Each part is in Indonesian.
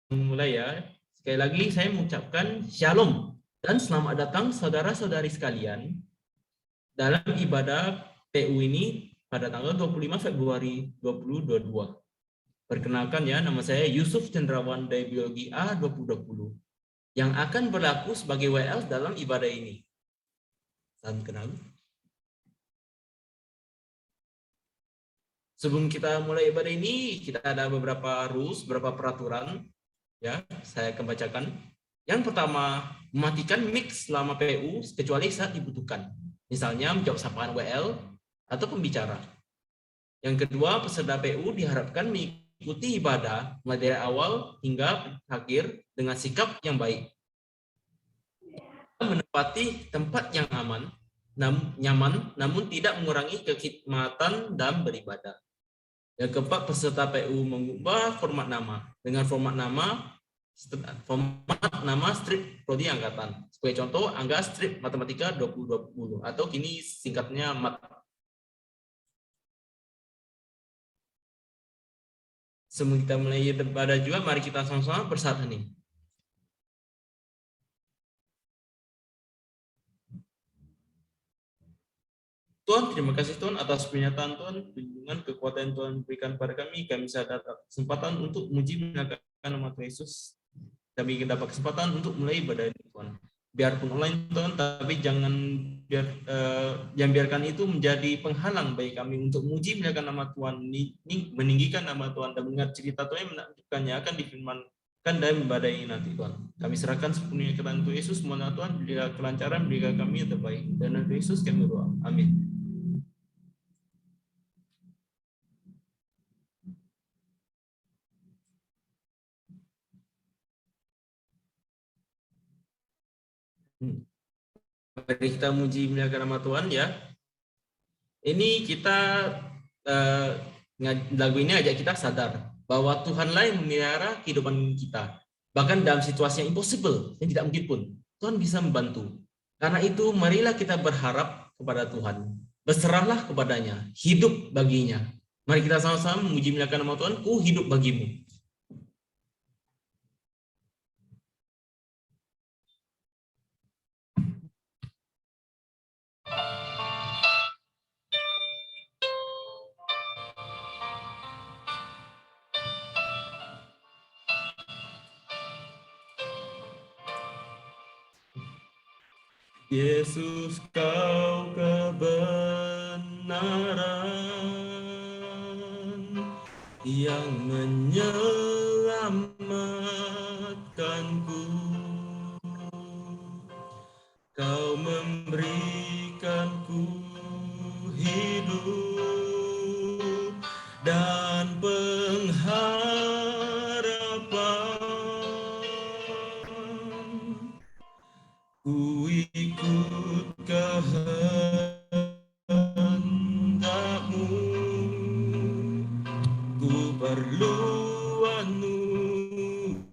Mulai ya. Sekali lagi saya mengucapkan Shalom dan selamat datang saudara-saudari sekalian dalam ibadah PU ini pada tanggal 25 Februari 2022. Perkenalkan ya, nama saya Yusuf Cendrawan dari Biologi A 2020 yang akan berlaku sebagai WL dalam ibadah ini. Salam kenal. Sebelum kita mulai ibadah ini, kita ada beberapa rules, beberapa peraturan. Ya, saya akan bacakan. Yang pertama, mematikan mic selama PU kecuali saat dibutuhkan. Misalnya menjawab sapaan WL atau pembicara. Yang kedua, peserta PU diharapkan mengikuti ibadah mulai dari awal hingga akhir dengan sikap yang baik. Menempati tempat yang aman, nyaman, namun tidak mengurangi kekhidmatan dalam beribadah. Yang keempat, peserta PU mengubah format nama. Dengan format nama strip prodi angkatan. Sebagai contoh, Angga strip matematika 2020 atau kini singkatnya MAT. Sebelum kita mulai ibadah juga, mari kita sama-sama bersatu nih. Tuhan, terima kasih Tuhan atas pernyataan Tuhan, dengan kekuatan Tuhan berikan pada kami bisa dapat kesempatan untuk memuji memuliakan nama Tuhan Yesus. Kami ingin dapat kesempatan untuk mulai ibadah ini Tuhan. Biarpun online Tuhan, tapi jangan biarkan itu menjadi penghalang bagi kami untuk memuji memuliakan nama Tuhan, meninggikan nama Tuhan dan mendengar cerita Tuhan yang menakjubkannya akan difirmankan dalam ibadah ini nanti Tuhan. Kami serahkan sepenuhnya ke tangan Tuhan Yesus, mohon Tuhan berikan kelancaran, berikan kami yang terbaik. Dan Tuhan Yesus kami berdoa. Amin. Mari kita muji memuliakan nama Tuhan ya. Ini kita lagu ini ajak kita sadar bahwa Tuhanlah yang memelihara kehidupan kita. Bahkan dalam situasi yang impossible, yang tidak mungkin pun, Tuhan bisa membantu. Karena itu marilah kita berharap kepada Tuhan. Berserahlah kepadanya, hidup baginya. Mari kita sama-sama memuji memuliakan nama Tuhan, ku hidup bagimu. Yesus, kau kebenaran yang menyelamatkanku. Kau memberikanku hidup dan pengharapan. Ku ikut kehendakmu, ku perlu anugerahmu,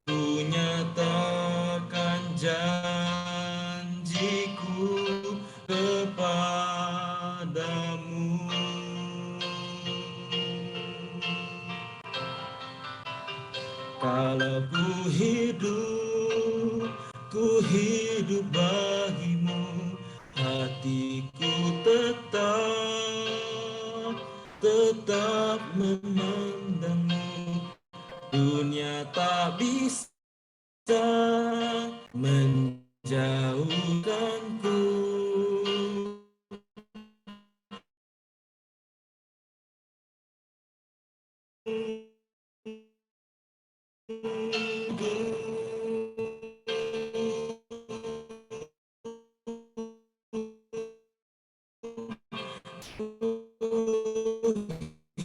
ku nyatakan Kalau ku hidup bagimu, hatiku tetap memandangmu. Dunia tak bisa menjauhkanku.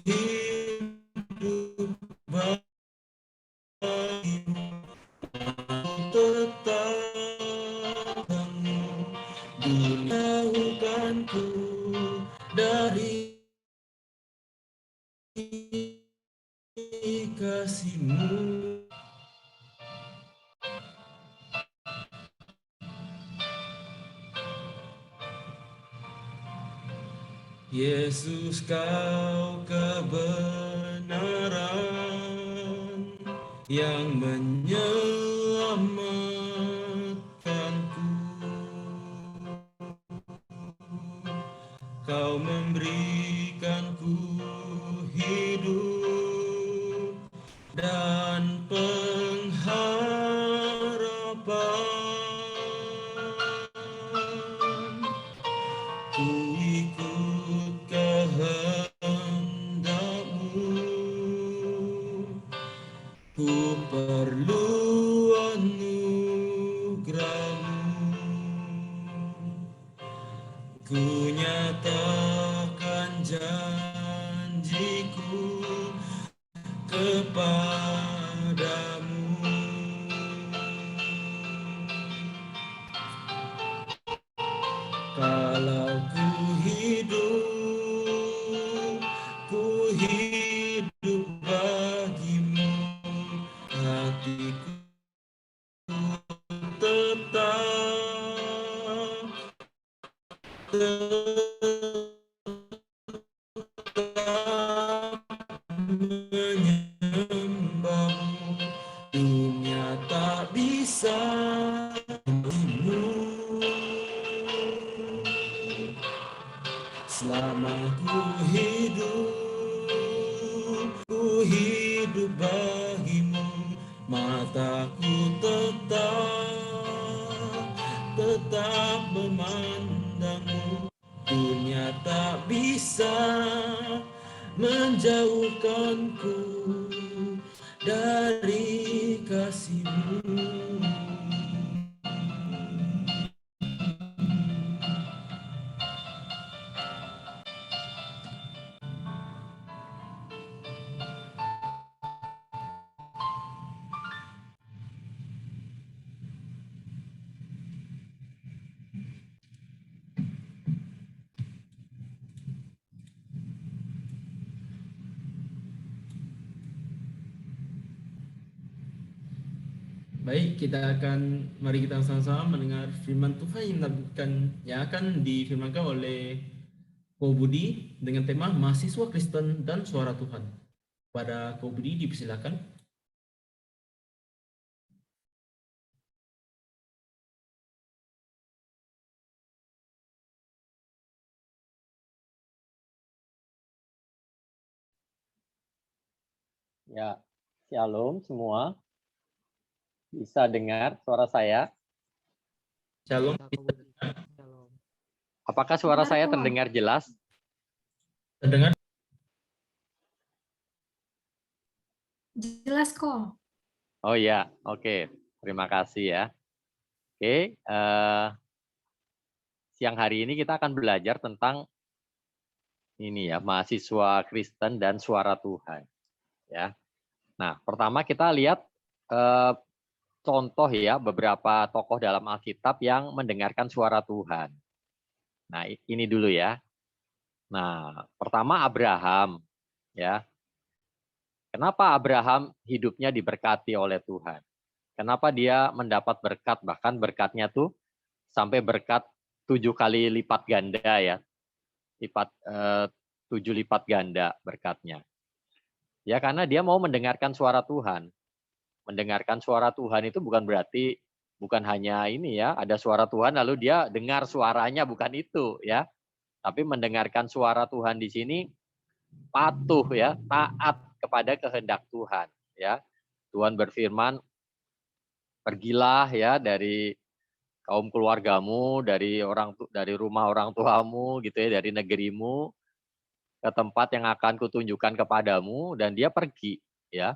Hidup bagimu, tetap kamu dijauhkanku dari kasihmu. Yesus, kau kebenaran yang menyelamatkanku. Kau memberikanku hidup dan pengharapan. Ku ikut kehendak-Mu, ku perlu anugerah-Mu. Ku nyatakan janjiku kepadamu. Kalau ku hidup bagimu, hatiku tetap menyembahmu. Dunia tak bisa menghiburmu. Selama ku hidup bagimu, mataku tetap memandangmu. Dunia tak bisa menjauhkanku dari kasih-Mu. Baik, mari kita sama-sama mendengar firman Tuhan yang akan difirmankan oleh Ko Budi dengan tema Mahasiswa Kristen dan Suara Tuhan. Pada Ko Budi dipersilakan. Ya, shalom semua. Bisa dengar suara saya? Shalom. Apakah suara saya terdengar jelas? Terdengar? Jelas kok. Oh ya, oke. Terima kasih ya. Oke, siang hari ini kita akan belajar tentang ini ya, mahasiswa Kristen dan suara Tuhan. Ya. Nah, pertama kita lihat contoh ya, beberapa tokoh dalam Alkitab yang mendengarkan suara Tuhan. Nah, ini dulu ya. Nah, pertama Abraham ya. Kenapa Abraham hidupnya diberkati oleh Tuhan? Kenapa dia mendapat berkat, bahkan berkatnya tuh sampai berkat 7 kali lipat ganda ya, 7 lipat ganda berkatnya. Ya karena dia mau mendengarkan suara Tuhan. Mendengarkan suara Tuhan itu bukan berarti bukan hanya ini ya, ada suara Tuhan lalu dia dengar suaranya, bukan itu ya. Tapi mendengarkan suara Tuhan di sini patuh ya, taat kepada kehendak Tuhan ya. Tuhan berfirman, pergilah ya dari kaum keluargamu, dari rumah orang tuamu gitu ya, dari negerimu ke tempat yang akan kutunjukkan kepadamu, dan dia pergi ya.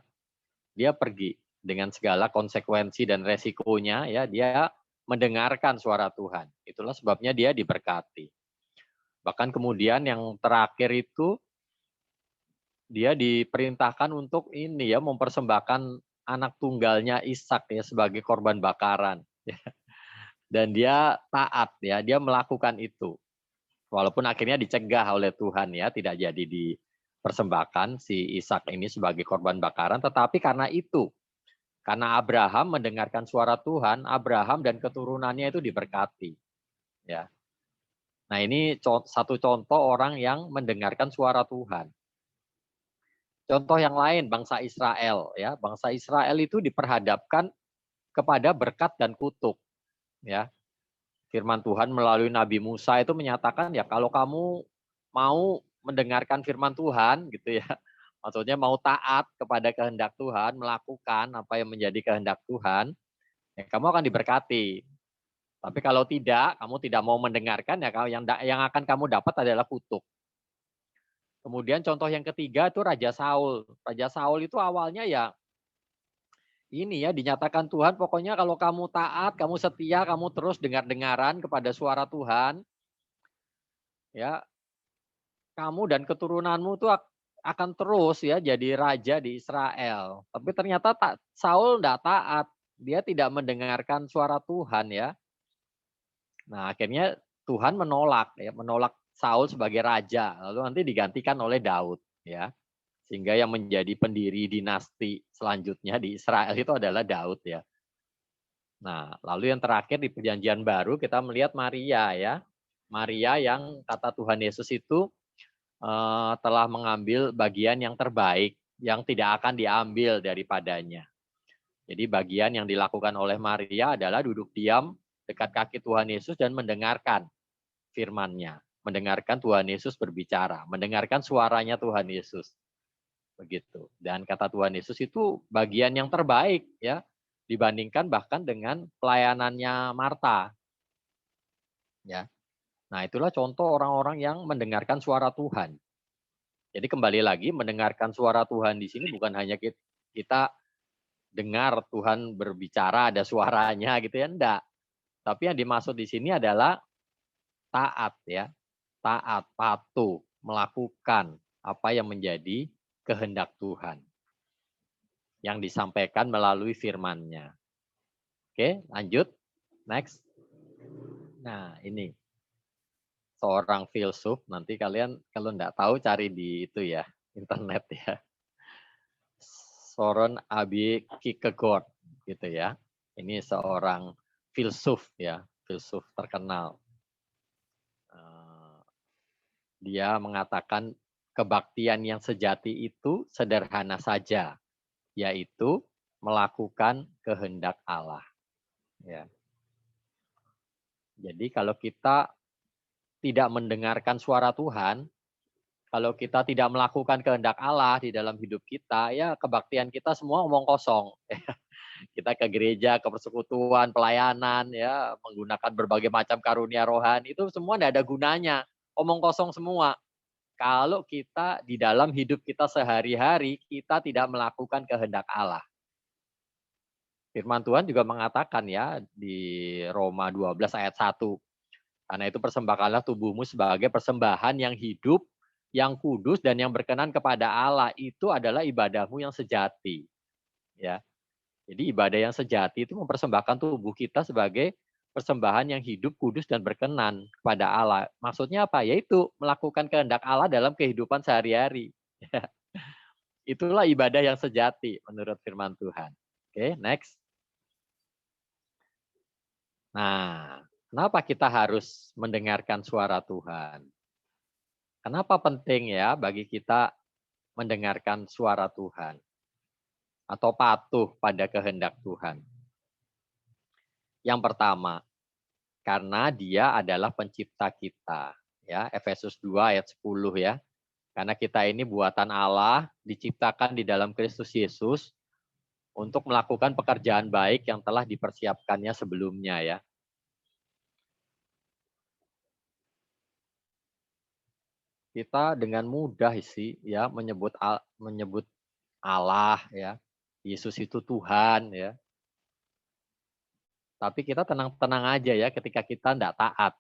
Dia pergi dengan segala konsekuensi dan resikonya ya, dia mendengarkan suara Tuhan. Itulah sebabnya dia diberkati. Bahkan kemudian yang terakhir itu dia diperintahkan untuk ini ya, mempersembahkan anak tunggalnya Ishak ya sebagai korban bakaran. Dan dia taat ya, dia melakukan itu. Walaupun akhirnya dicegah oleh Tuhan ya, tidak jadi dipersembahkan si Ishak ini sebagai korban bakaran, tetapi karena Abraham mendengarkan suara Tuhan, Abraham dan keturunannya itu diberkati. Ya. Nah, ini satu contoh orang yang mendengarkan suara Tuhan. Contoh yang lain, bangsa Israel ya. Bangsa Israel itu diperhadapkan kepada berkat dan kutuk ya. Firman Tuhan melalui Nabi Musa itu menyatakan ya, kalau kamu mau mendengarkan firman Tuhan gitu ya. Maksudnya mau taat kepada kehendak Tuhan, melakukan apa yang menjadi kehendak Tuhan, ya kamu akan diberkati. Tapi kalau tidak, kamu tidak mau mendengarkan, ya yang akan kamu dapat adalah kutuk. Kemudian contoh yang ketiga itu Raja Saul. Raja Saul itu awalnya ya ini ya, dinyatakan Tuhan, pokoknya kalau kamu taat, kamu setia, kamu terus dengar-dengaran kepada suara Tuhan, ya kamu dan keturunanmu tuh akan terus ya jadi raja di Israel. Tapi ternyata Saul tidak taat, dia tidak mendengarkan suara Tuhan ya. Nah, akhirnya Tuhan menolak Saul sebagai raja, lalu nanti digantikan oleh Daud ya. Sehingga yang menjadi pendiri dinasti selanjutnya di Israel itu adalah Daud ya. Nah, lalu yang terakhir di Perjanjian Baru kita melihat Maria ya. Maria yang kata Tuhan Yesus itu telah mengambil bagian yang terbaik yang tidak akan diambil daripadanya. Jadi bagian yang dilakukan oleh Maria adalah duduk diam dekat kaki Tuhan Yesus dan mendengarkan firman-Nya, mendengarkan Tuhan Yesus berbicara, mendengarkan suaranya Tuhan Yesus. Begitu. Dan kata Tuhan Yesus itu bagian yang terbaik ya, dibandingkan bahkan dengan pelayanannya Marta. Ya. Nah, itulah contoh orang-orang yang mendengarkan suara Tuhan. Jadi kembali lagi, mendengarkan suara Tuhan di sini bukan hanya kita dengar Tuhan berbicara, ada suaranya gitu ya, enggak. Tapi yang dimaksud di sini adalah taat ya, taat, patuh, melakukan apa yang menjadi kehendak Tuhan yang disampaikan melalui firman-Nya. Oke, lanjut. Next. Nah, ini seorang filsuf, nanti kalian kalau enggak tahu cari di itu ya, internet ya. Soren Abbey Kierkegaard gitu ya. Ini seorang filsuf ya, filsuf terkenal. Dia mengatakan kebaktian yang sejati itu sederhana saja, yaitu melakukan kehendak Allah. Ya. Jadi kalau kita tidak mendengarkan suara Tuhan, kalau kita tidak melakukan kehendak Allah di dalam hidup kita, ya kebaktian kita semua omong kosong. Kita ke gereja, ke persekutuan, pelayanan, ya menggunakan berbagai macam karunia rohani, itu semua tidak ada gunanya, omong kosong semua. Kalau kita di dalam hidup kita sehari-hari, kita tidak melakukan kehendak Allah. Firman Tuhan juga mengatakan ya di Roma 12 ayat 1. Karena itu persembahkanlah tubuhmu sebagai persembahan yang hidup, yang kudus dan yang berkenan kepada Allah. Itu adalah ibadahmu yang sejati. Ya. Jadi ibadah yang sejati itu mempersembahkan tubuh kita sebagai persembahan yang hidup, kudus dan berkenan kepada Allah. Maksudnya apa? Yaitu melakukan kehendak Allah dalam kehidupan sehari-hari. Itulah ibadah yang sejati menurut firman Tuhan. Oke, next. Nah, kenapa kita harus mendengarkan suara Tuhan? Kenapa penting ya bagi kita mendengarkan suara Tuhan? atau patuh pada kehendak Tuhan? Yang pertama, karena Dia adalah pencipta kita, ya. Efesus 2 ayat 10 ya. Karena kita ini buatan Allah, diciptakan di dalam Kristus Yesus untuk melakukan pekerjaan baik yang telah dipersiapkannya sebelumnya ya. Kita dengan mudah sih ya menyebut Allah ya. Yesus itu Tuhan ya. Tapi kita tenang-tenang aja ya ketika kita tidak taat.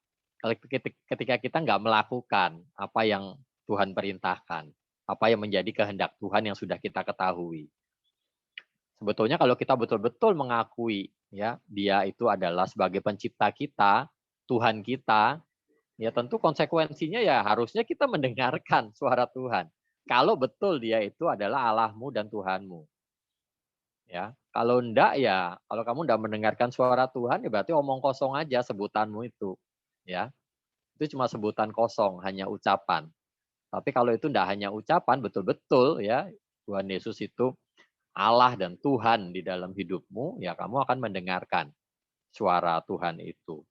Ketika kita nggak melakukan apa yang Tuhan perintahkan, apa yang menjadi kehendak Tuhan yang sudah kita ketahui. Sebetulnya kalau kita betul-betul mengakui ya Dia itu adalah sebagai pencipta kita, Tuhan kita, ya tentu konsekuensinya ya harusnya kita mendengarkan suara Tuhan. Kalau betul Dia itu adalah Allahmu dan Tuhanmu. Ya, kalau enggak ya, kalau kamu enggak mendengarkan suara Tuhan ya berarti omong kosong aja sebutanmu itu. Ya. Itu cuma sebutan kosong, hanya ucapan. Tapi kalau itu enggak hanya ucapan, betul-betul ya Tuhan Yesus itu Allah dan Tuhan di dalam hidupmu, ya kamu akan mendengarkan suara Tuhan itu.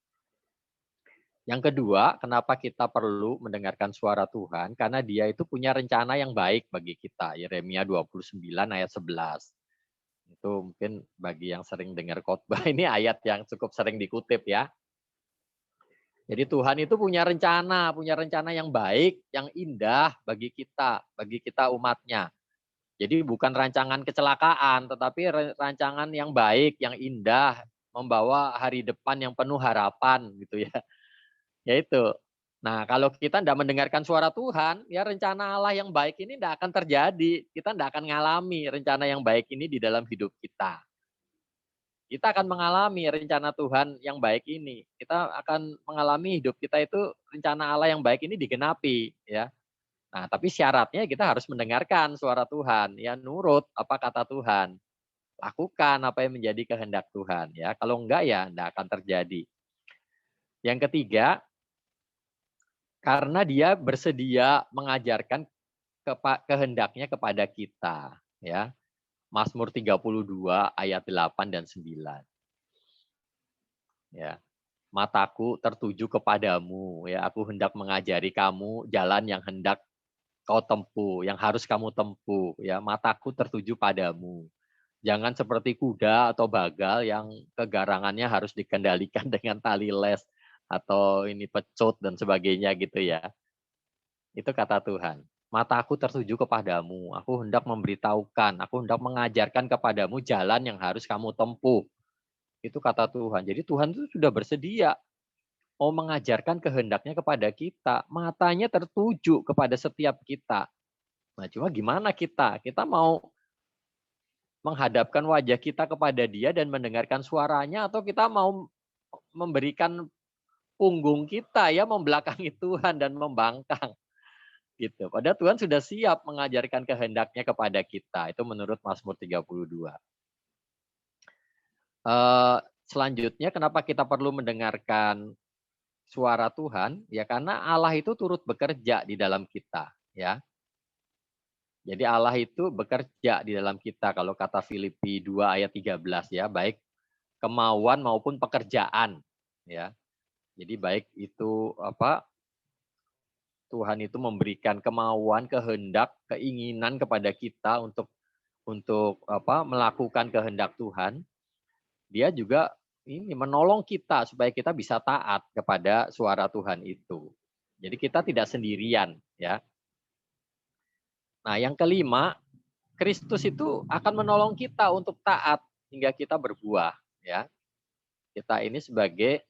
Yang kedua, kenapa kita perlu mendengarkan suara Tuhan? Karena Dia itu punya rencana yang baik bagi kita. Yeremia 29 ayat 11. Itu mungkin bagi yang sering dengar khotbah ini ayat yang cukup sering dikutip ya. Jadi Tuhan itu punya rencana yang baik, yang indah bagi kita umatnya. Jadi bukan rancangan kecelakaan, tetapi rancangan yang baik, yang indah, membawa hari depan yang penuh harapan gitu ya. Ya itu. Nah, kalau kita tidak mendengarkan suara Tuhan, ya rencana Allah yang baik ini tidak akan terjadi. Kita tidak akan mengalami rencana yang baik ini di dalam hidup kita. Kita akan mengalami rencana Tuhan yang baik ini. Kita akan mengalami hidup kita itu rencana Allah yang baik ini digenapi, ya. Nah, tapi syaratnya kita harus mendengarkan suara Tuhan, ya nurut apa kata Tuhan. Lakukan apa yang menjadi kehendak Tuhan, ya. Kalau enggak ya enggak akan terjadi. Yang ketiga, karena Dia bersedia mengajarkan kehendaknya kepada kita, ya. Mazmur 32 ayat 8 dan 9. Ya. Mataku tertuju kepadamu, ya. Aku hendak mengajari kamu jalan yang hendak kau tempuh, yang harus kamu tempuh, ya. Mataku tertuju padamu. Jangan seperti kuda atau bagal yang kegarangannya harus dikendalikan dengan tali les atau ini pecut dan sebagainya gitu ya. Itu kata Tuhan. Mataku tertuju kepadamu, aku hendak memberitahukan, aku hendak mengajarkan kepadamu jalan yang harus kamu tempuh. Itu kata Tuhan. Jadi Tuhan itu sudah bersedia mau mengajarkan kehendaknya kepada kita. Matanya tertuju kepada setiap kita. Nah, cuma gimana kita? Kita mau menghadapkan wajah kita kepada Dia dan mendengarkan suaranya, atau kita mau memberikan punggung kita ya membelakangi Tuhan dan membangkang gitu. Padahal Tuhan sudah siap mengajarkan kehendaknya kepada kita. Itu menurut Mazmur 32. Selanjutnya kenapa kita perlu mendengarkan suara Tuhan? Ya karena Allah itu turut bekerja di dalam kita, ya. Jadi Allah itu bekerja di dalam kita kalau kata Filipi 2 ayat 13 ya, baik kemauan maupun pekerjaan, ya. Jadi baik itu apa? Tuhan itu memberikan kemauan, kehendak, keinginan kepada kita untuk apa? Melakukan kehendak Tuhan. Dia juga ini menolong kita supaya kita bisa taat kepada suara Tuhan itu. Jadi kita tidak sendirian, ya. Nah, yang kelima, Kristus itu akan menolong kita untuk taat hingga kita berbuah, ya. Kita ini sebagai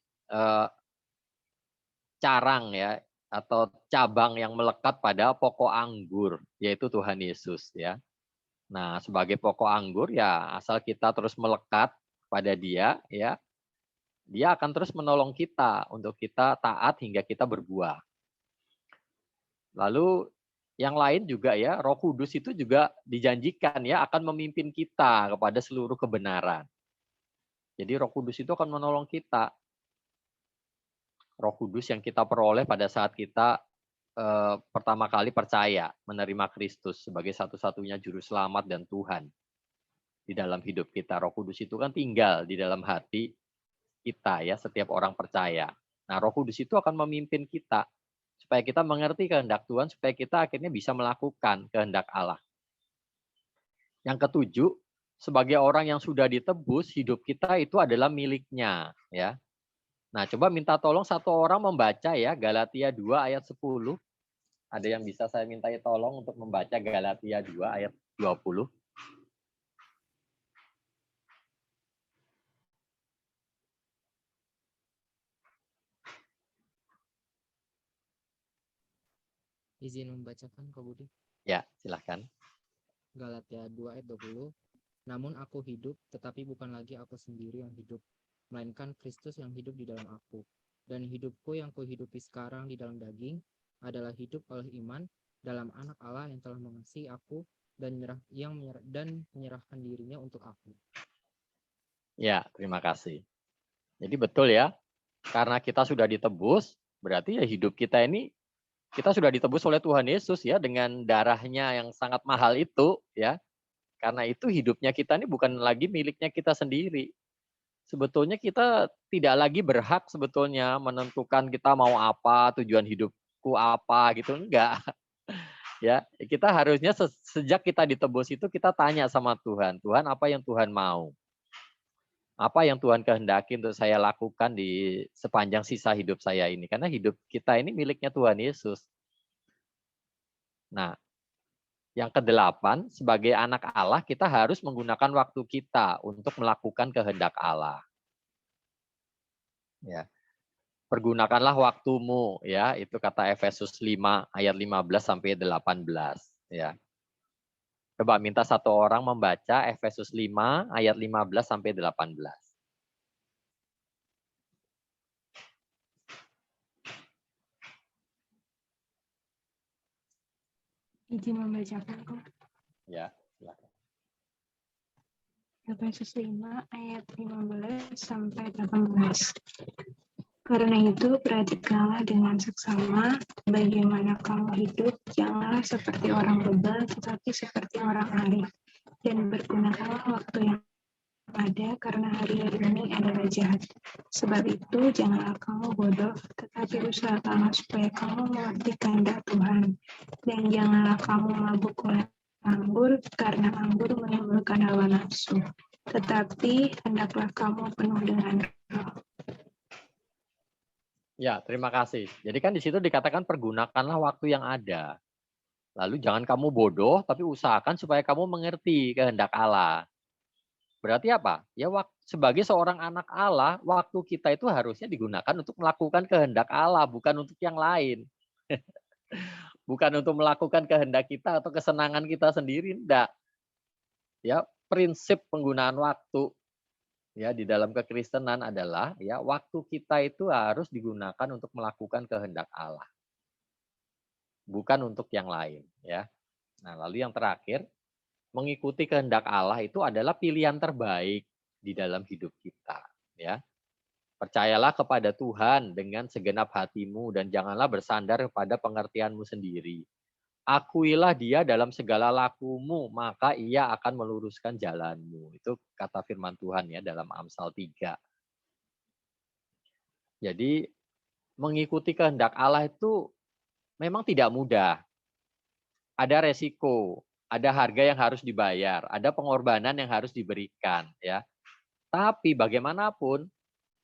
carang ya atau cabang yang melekat pada pokok anggur, yaitu Tuhan Yesus, ya. Nah, sebagai pokok anggur ya asal kita terus melekat pada Dia, ya. Dia akan terus menolong kita untuk kita taat hingga kita berbuah. Lalu yang lain juga ya, Roh Kudus itu juga dijanjikan ya akan memimpin kita kepada seluruh kebenaran. Jadi Roh Kudus itu akan menolong kita. Roh Kudus yang kita peroleh pada saat kita pertama kali percaya menerima Kristus sebagai satu-satunya juru selamat dan Tuhan. di dalam hidup kita. Roh Kudus itu kan tinggal di dalam hati kita ya, setiap orang percaya. Nah, Roh Kudus itu akan memimpin kita supaya kita mengerti kehendak Tuhan, supaya kita akhirnya bisa melakukan kehendak Allah. Yang ketujuh, sebagai orang yang sudah ditebus, hidup kita itu adalah miliknya, ya. Nah, coba minta tolong satu orang membaca ya Galatia 2 ayat 10. Ada yang bisa saya mintai tolong untuk membaca Galatia 2 ayat 20? Izin membacakan, Kak Budi. Ya, silahkan. Galatia 2 ayat 20. Namun aku hidup, tetapi bukan lagi aku sendiri yang hidup, melainkan Kristus yang hidup di dalam aku. Dan hidupku yang kuhidupi sekarang di dalam daging adalah hidup oleh iman dalam Anak Allah yang telah mengasihi aku dan menyerahkan dirinya untuk aku. Ya, terima kasih. Jadi betul ya, karena kita sudah ditebus, berarti ya hidup kita ini, kita sudah ditebus oleh Tuhan Yesus ya, dengan darahnya yang sangat mahal itu ya. Karena itu hidupnya kita ini bukan lagi miliknya kita sendiri. Sebetulnya kita tidak lagi berhak sebetulnya menentukan kita mau apa, tujuan hidupku apa gitu, enggak. Ya, kita harusnya sejak kita ditebus itu kita tanya sama Tuhan, Tuhan apa yang Tuhan mau? Apa yang Tuhan kehendaki untuk saya lakukan di sepanjang sisa hidup saya ini? Karena hidup kita ini miliknya Tuhan Yesus. Nah, yang kedelapan, sebagai anak Allah kita harus menggunakan waktu kita untuk melakukan kehendak Allah. Ya. Pergunakanlah waktumu ya, itu kata Efesus 5 ayat 15 sampai 18 ya. Coba minta satu orang membaca Efesus 5 ayat 15 sampai 18. Izin membacakan, Kak. Ya, silakan. Efesus 5 ayat 15 sampai 18. Karena itu perhatikanlah dengan seksama bagaimana kamu hidup, janganlah seperti orang bebal, tetapi seperti orang arif. Dan bergunakanlah waktu yang ada, karena hari-hari ini adalah jahat. Sebab itu janganlah kamu bodoh, tetapi usahakanlah supaya kamu mengerti kehendak Tuhan. Dan janganlah kamu mabuk oleh anggur, karena anggur menimbulkan hawa nafsu. Tetapi hendaklah kamu penuh dengan Roh. Ya, terima kasih. Jadi kan di situ dikatakan pergunakanlah waktu yang ada. Lalu jangan kamu bodoh, tapi usahakan supaya kamu mengerti kehendak Allah. Berarti apa? Ya, sebagai seorang anak Allah, waktu kita itu harusnya digunakan untuk melakukan kehendak Allah, bukan untuk yang lain. Bukan untuk melakukan kehendak kita atau kesenangan kita sendiri, enggak. Ya, prinsip penggunaan waktu ya di dalam kekristenan adalah ya waktu kita itu harus digunakan untuk melakukan kehendak Allah. Bukan untuk yang lain ya. Nah, lalu yang terakhir, mengikuti kehendak Allah itu adalah pilihan terbaik di dalam hidup kita ya. Percayalah kepada Tuhan dengan segenap hatimu dan janganlah bersandar pada pengertianmu sendiri. Akuilah dia dalam segala lakumu, maka ia akan meluruskan jalanmu. Itu kata firman Tuhan ya dalam Amsal 3. Jadi mengikuti kehendak Allah itu memang tidak mudah. Ada resiko, ada harga yang harus dibayar, ada pengorbanan yang harus diberikan ya. Tapi bagaimanapun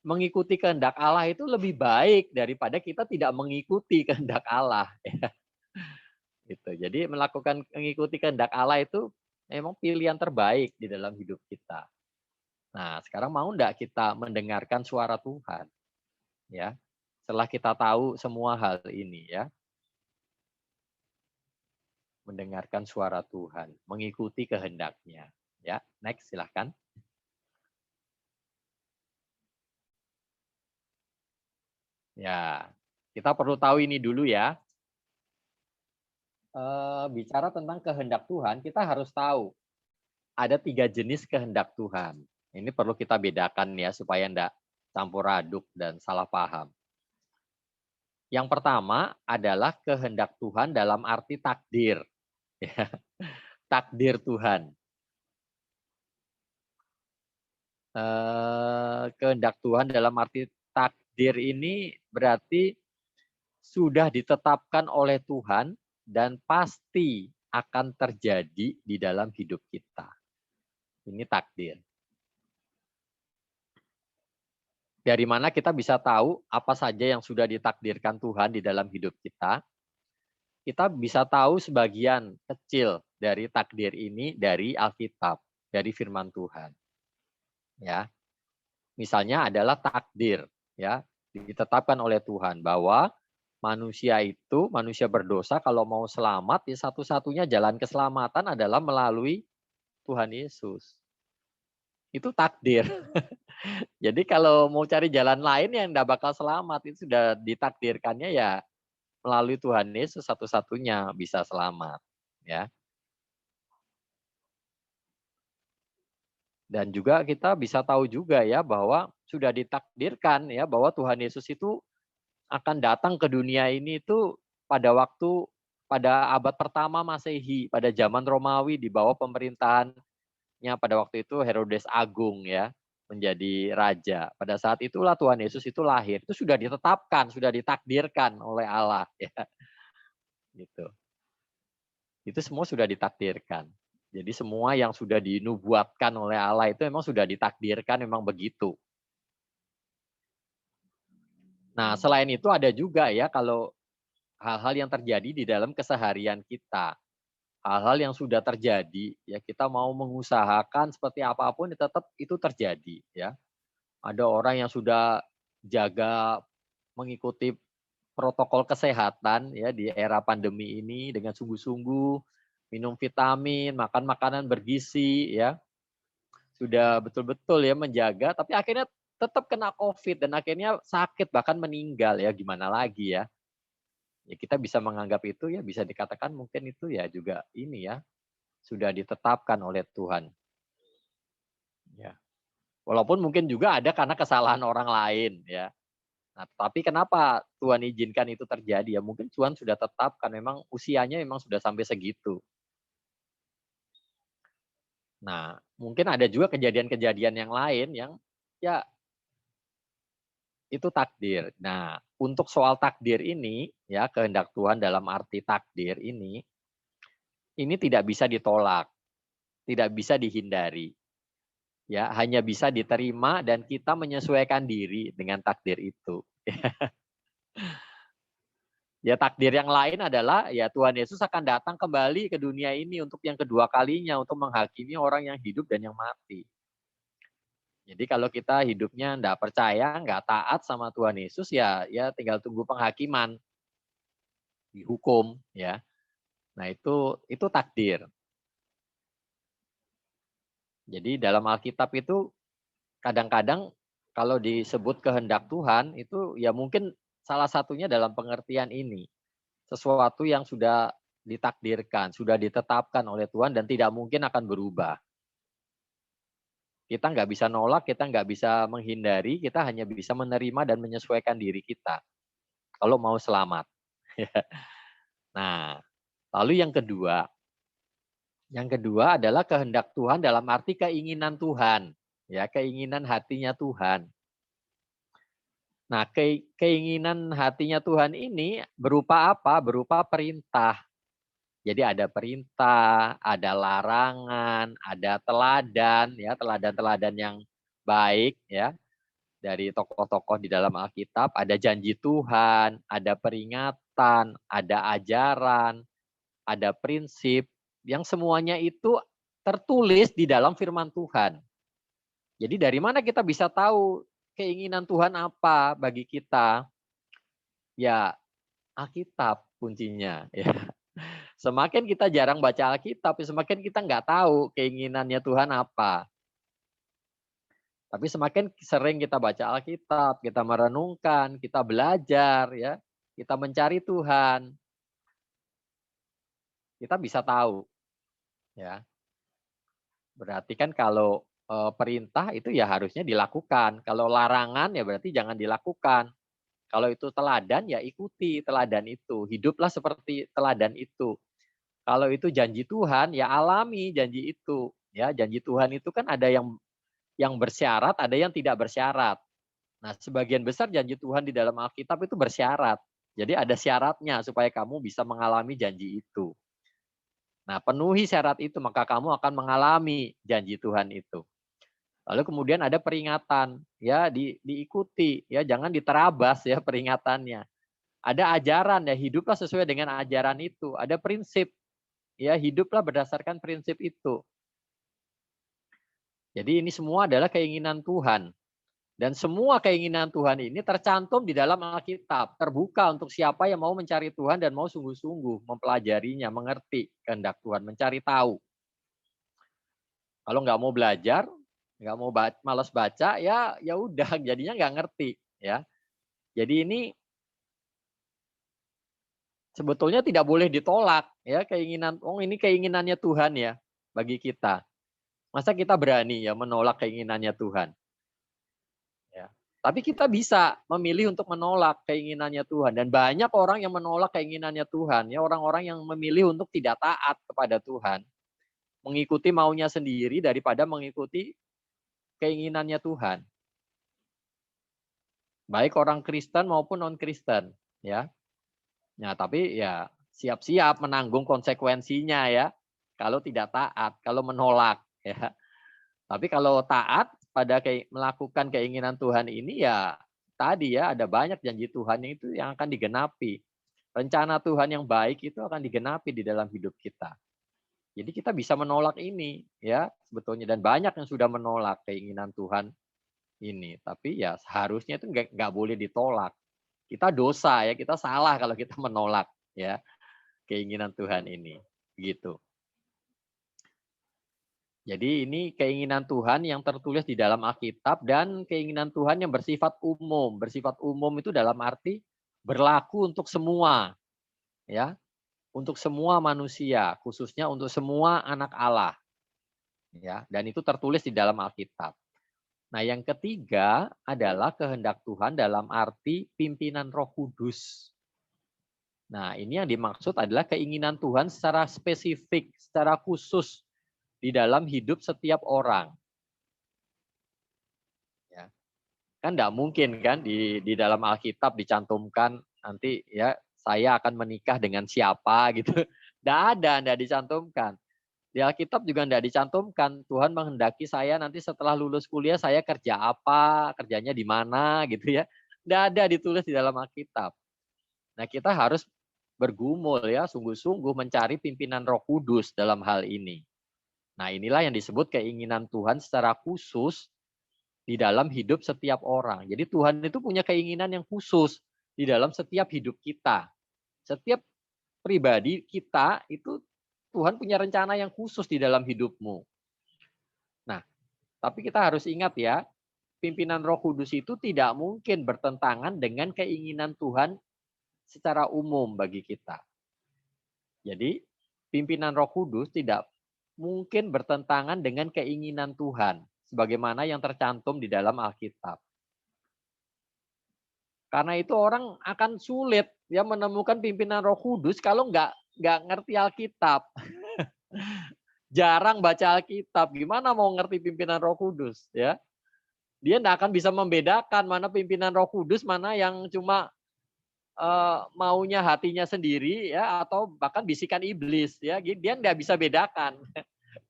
mengikuti kehendak Allah itu lebih baik daripada kita tidak mengikuti kehendak Allah ya. Gitu. Jadi mengikuti kehendak Allah itu memang pilihan terbaik di dalam hidup kita. Nah, sekarang mau enggak kita mendengarkan suara Tuhan? Ya. Setelah kita tahu semua hal ini ya. Mendengarkan suara Tuhan, mengikuti kehendaknya. Ya, next silahkan. Ya, kita perlu tahu ini dulu ya. Bicara tentang kehendak Tuhan, kita harus tahu ada 3 jenis kehendak Tuhan. Ini perlu kita bedakan ya supaya enggak campur aduk dan salah paham. Yang pertama adalah kehendak Tuhan dalam arti takdir. Takdir Tuhan. kehendak Tuhan dalam arti takdir ini berarti sudah ditetapkan oleh Tuhan dan pasti akan terjadi di dalam hidup kita. Ini takdir. Dari mana kita bisa tahu apa saja yang sudah ditakdirkan Tuhan di dalam hidup kita? Kita bisa tahu sebagian kecil dari takdir ini dari Alkitab, dari firman Tuhan. Ya. Misalnya adalah takdir, ya, ditetapkan oleh Tuhan bahwa manusia berdosa kalau mau selamat, ya satu-satunya jalan keselamatan adalah melalui Tuhan Yesus. Itu takdir. Jadi kalau mau cari jalan lain yang tidak bakal selamat, itu sudah ditakdirkannya ya melalui Tuhan Yesus satu-satunya bisa selamat. Ya. Dan juga kita bisa tahu juga ya bahwa sudah ditakdirkan ya bahwa Tuhan Yesus itu akan datang ke dunia ini itu pada abad pertama Masehi, pada zaman Romawi di bawah pemerintahannya pada waktu itu Herodes Agung ya, menjadi raja. Pada saat itulah Tuhan Yesus itu lahir. Itu sudah ditetapkan, sudah ditakdirkan oleh Allah ya. Gitu. Itu semua sudah ditakdirkan. Jadi semua yang sudah dinubuatkan oleh Allah itu memang sudah ditakdirkan memang begitu. Nah, selain itu ada juga ya kalau hal-hal yang terjadi di dalam keseharian kita. Hal-hal yang sudah terjadi ya kita mau mengusahakan seperti apapun tetap itu terjadi ya. Ada orang yang sudah jaga mengikuti protokol kesehatan ya di era pandemi ini dengan sungguh-sungguh, minum vitamin, makan makanan bergizi ya. Sudah betul-betul ya menjaga tapi akhirnya tetap kena COVID dan akhirnya sakit bahkan meninggal ya gimana lagi ya. Ya kita bisa menganggap itu ya bisa dikatakan mungkin itu ya juga ini ya sudah ditetapkan oleh Tuhan. Ya. Walaupun mungkin juga ada karena kesalahan orang lain ya. Nah, tapi kenapa Tuhan izinkan itu terjadi ya? Mungkin Tuhan sudah tetapkan memang usianya memang sudah sampai segitu. Nah, mungkin ada juga kejadian-kejadian yang lain yang ya itu takdir. Nah, untuk soal takdir ini ya kehendak Tuhan dalam arti takdir ini tidak bisa ditolak, tidak bisa dihindari. Ya, hanya bisa diterima dan kita menyesuaikan diri dengan takdir itu. Ya takdir yang lain adalah ya Tuhan Yesus akan datang kembali ke dunia ini untuk yang kedua kalinya untuk menghakimi orang yang hidup dan yang mati. Jadi kalau kita hidupnya enggak percaya, enggak taat sama Tuhan Yesus ya tinggal tunggu penghakiman. Dihukum ya. Nah, itu takdir. Jadi dalam Alkitab itu kadang-kadang kalau disebut kehendak Tuhan itu ya mungkin salah satunya dalam pengertian ini. Sesuatu yang sudah ditakdirkan, sudah ditetapkan oleh Tuhan dan tidak mungkin akan berubah. Kita nggak bisa nolak, kita nggak bisa menghindari, kita hanya bisa menerima dan menyesuaikan diri kita. Kalau mau selamat. Nah, lalu yang kedua adalah kehendak Tuhan dalam arti keinginan Tuhan. Ya, keinginan hatinya Tuhan. Nah, keinginan hatinya Tuhan ini berupa apa? Berupa perintah. Jadi ada perintah, ada larangan, ada teladan, ya teladan-teladan yang baik, ya dari tokoh-tokoh di dalam Alkitab. Ada janji Tuhan, ada peringatan, ada ajaran, ada prinsip, yang semuanya itu tertulis di dalam Firman Tuhan. Jadi dari mana kita bisa tahu keinginan Tuhan apa bagi kita? Ya, Alkitab kuncinya. Ya. Semakin kita jarang baca Alkitab, semakin kita nggak tahu keinginannya Tuhan apa. Tapi semakin sering kita baca Alkitab, kita merenungkan, kita belajar, ya, kita mencari Tuhan, kita bisa tahu. Ya, berarti kan kalau perintah itu ya harusnya dilakukan. Kalau larangan ya berarti jangan dilakukan. Kalau itu teladan ya ikuti teladan itu. Hiduplah seperti teladan itu. Kalau itu janji Tuhan ya alami janji itu. Ya, janji Tuhan itu kan ada yang yang bersyarat, ada yang tidak bersyarat. Nah, sebagian besar janji Tuhan di dalam Alkitab itu bersyarat. Jadi ada syaratnya supaya kamu bisa mengalami janji itu. Nah, penuhi syarat itu maka kamu akan mengalami janji Tuhan itu. Lalu kemudian ada peringatan, ya diikuti, ya jangan diterabas ya peringatannya. Ada ajaran, ya hiduplah sesuai dengan ajaran itu. Ada prinsip, ya hiduplah berdasarkan prinsip itu. Jadi ini semua adalah keinginan Tuhan. Dan semua keinginan Tuhan ini tercantum di dalam Alkitab. Terbuka untuk siapa yang mau mencari Tuhan dan mau sungguh-sungguh mempelajarinya, mengerti kehendak Tuhan, mencari tahu. Kalau nggak mau belajar, nggak mau malas baca, ya udah jadinya nggak ngerti. Ya, jadi ini sebetulnya tidak boleh ditolak. Ya keinginan, ini keinginannya Tuhan ya bagi kita. Masa kita berani ya menolak keinginannya Tuhan? Tapi kita bisa memilih untuk menolak keinginannya Tuhan. Dan banyak orang yang menolak keinginannya Tuhan. Ya, orang-orang yang memilih untuk tidak taat kepada Tuhan. Mengikuti maunya sendiri daripada mengikuti keinginannya Tuhan. Baik orang Kristen maupun non-Kristen. Ya. Nah, tapi ya siap-siap menanggung konsekuensinya ya. Kalau tidak taat, kalau menolak. Ya. Tapi kalau taat, pada melakukan keinginan Tuhan ini ya tadi ya ada banyak janji Tuhan itu yang akan digenapi. Rencana Tuhan yang baik itu akan digenapi di dalam hidup kita. Jadi kita bisa menolak ini ya sebetulnya dan banyak yang sudah menolak keinginan Tuhan ini. Tapi ya seharusnya itu nggak boleh ditolak. Kita dosa ya, kita salah kalau kita menolak ya keinginan Tuhan ini. Begitu. Jadi ini keinginan Tuhan yang tertulis di dalam Alkitab dan keinginan Tuhan yang bersifat umum. Bersifat umum itu dalam arti berlaku untuk semua. Ya. Untuk semua manusia, khususnya untuk semua anak Allah. Ya, dan itu tertulis di dalam Alkitab. Nah, yang ketiga adalah kehendak Tuhan dalam arti pimpinan Roh Kudus. Nah, ini yang dimaksud adalah keinginan Tuhan secara spesifik, secara khusus di dalam hidup setiap orang. Ya. Kan enggak mungkin kan di dalam Alkitab dicantumkan nanti ya saya akan menikah dengan siapa gitu. Enggak dicantumkan. Di Alkitab juga enggak dicantumkan Tuhan menghendaki saya nanti setelah lulus kuliah saya kerja apa, kerjanya di mana gitu ya. Enggak ada ditulis di dalam Alkitab. Nah, kita harus bergumul ya, sungguh-sungguh mencari pimpinan Roh Kudus dalam hal ini. Nah, inilah yang disebut keinginan Tuhan secara khusus di dalam hidup setiap orang. Jadi Tuhan itu punya keinginan yang khusus di dalam setiap hidup kita. Setiap pribadi kita itu Tuhan punya rencana yang khusus di dalam hidupmu. Nah, tapi kita harus ingat ya, pimpinan Roh Kudus itu tidak mungkin bertentangan dengan keinginan Tuhan secara umum bagi kita. Jadi, pimpinan Roh Kudus tidak mungkin bertentangan dengan keinginan Tuhan sebagaimana yang tercantum di dalam Alkitab. Karena itu orang akan sulit ya menemukan pimpinan Roh Kudus kalau nggak ngerti Alkitab. Jarang baca Alkitab, gimana mau ngerti pimpinan Roh Kudus ya? Dia nggak akan bisa membedakan mana pimpinan Roh Kudus, mana yang cuma maunya hatinya sendiri ya atau bahkan bisikan iblis ya, dia nggak bisa bedakan.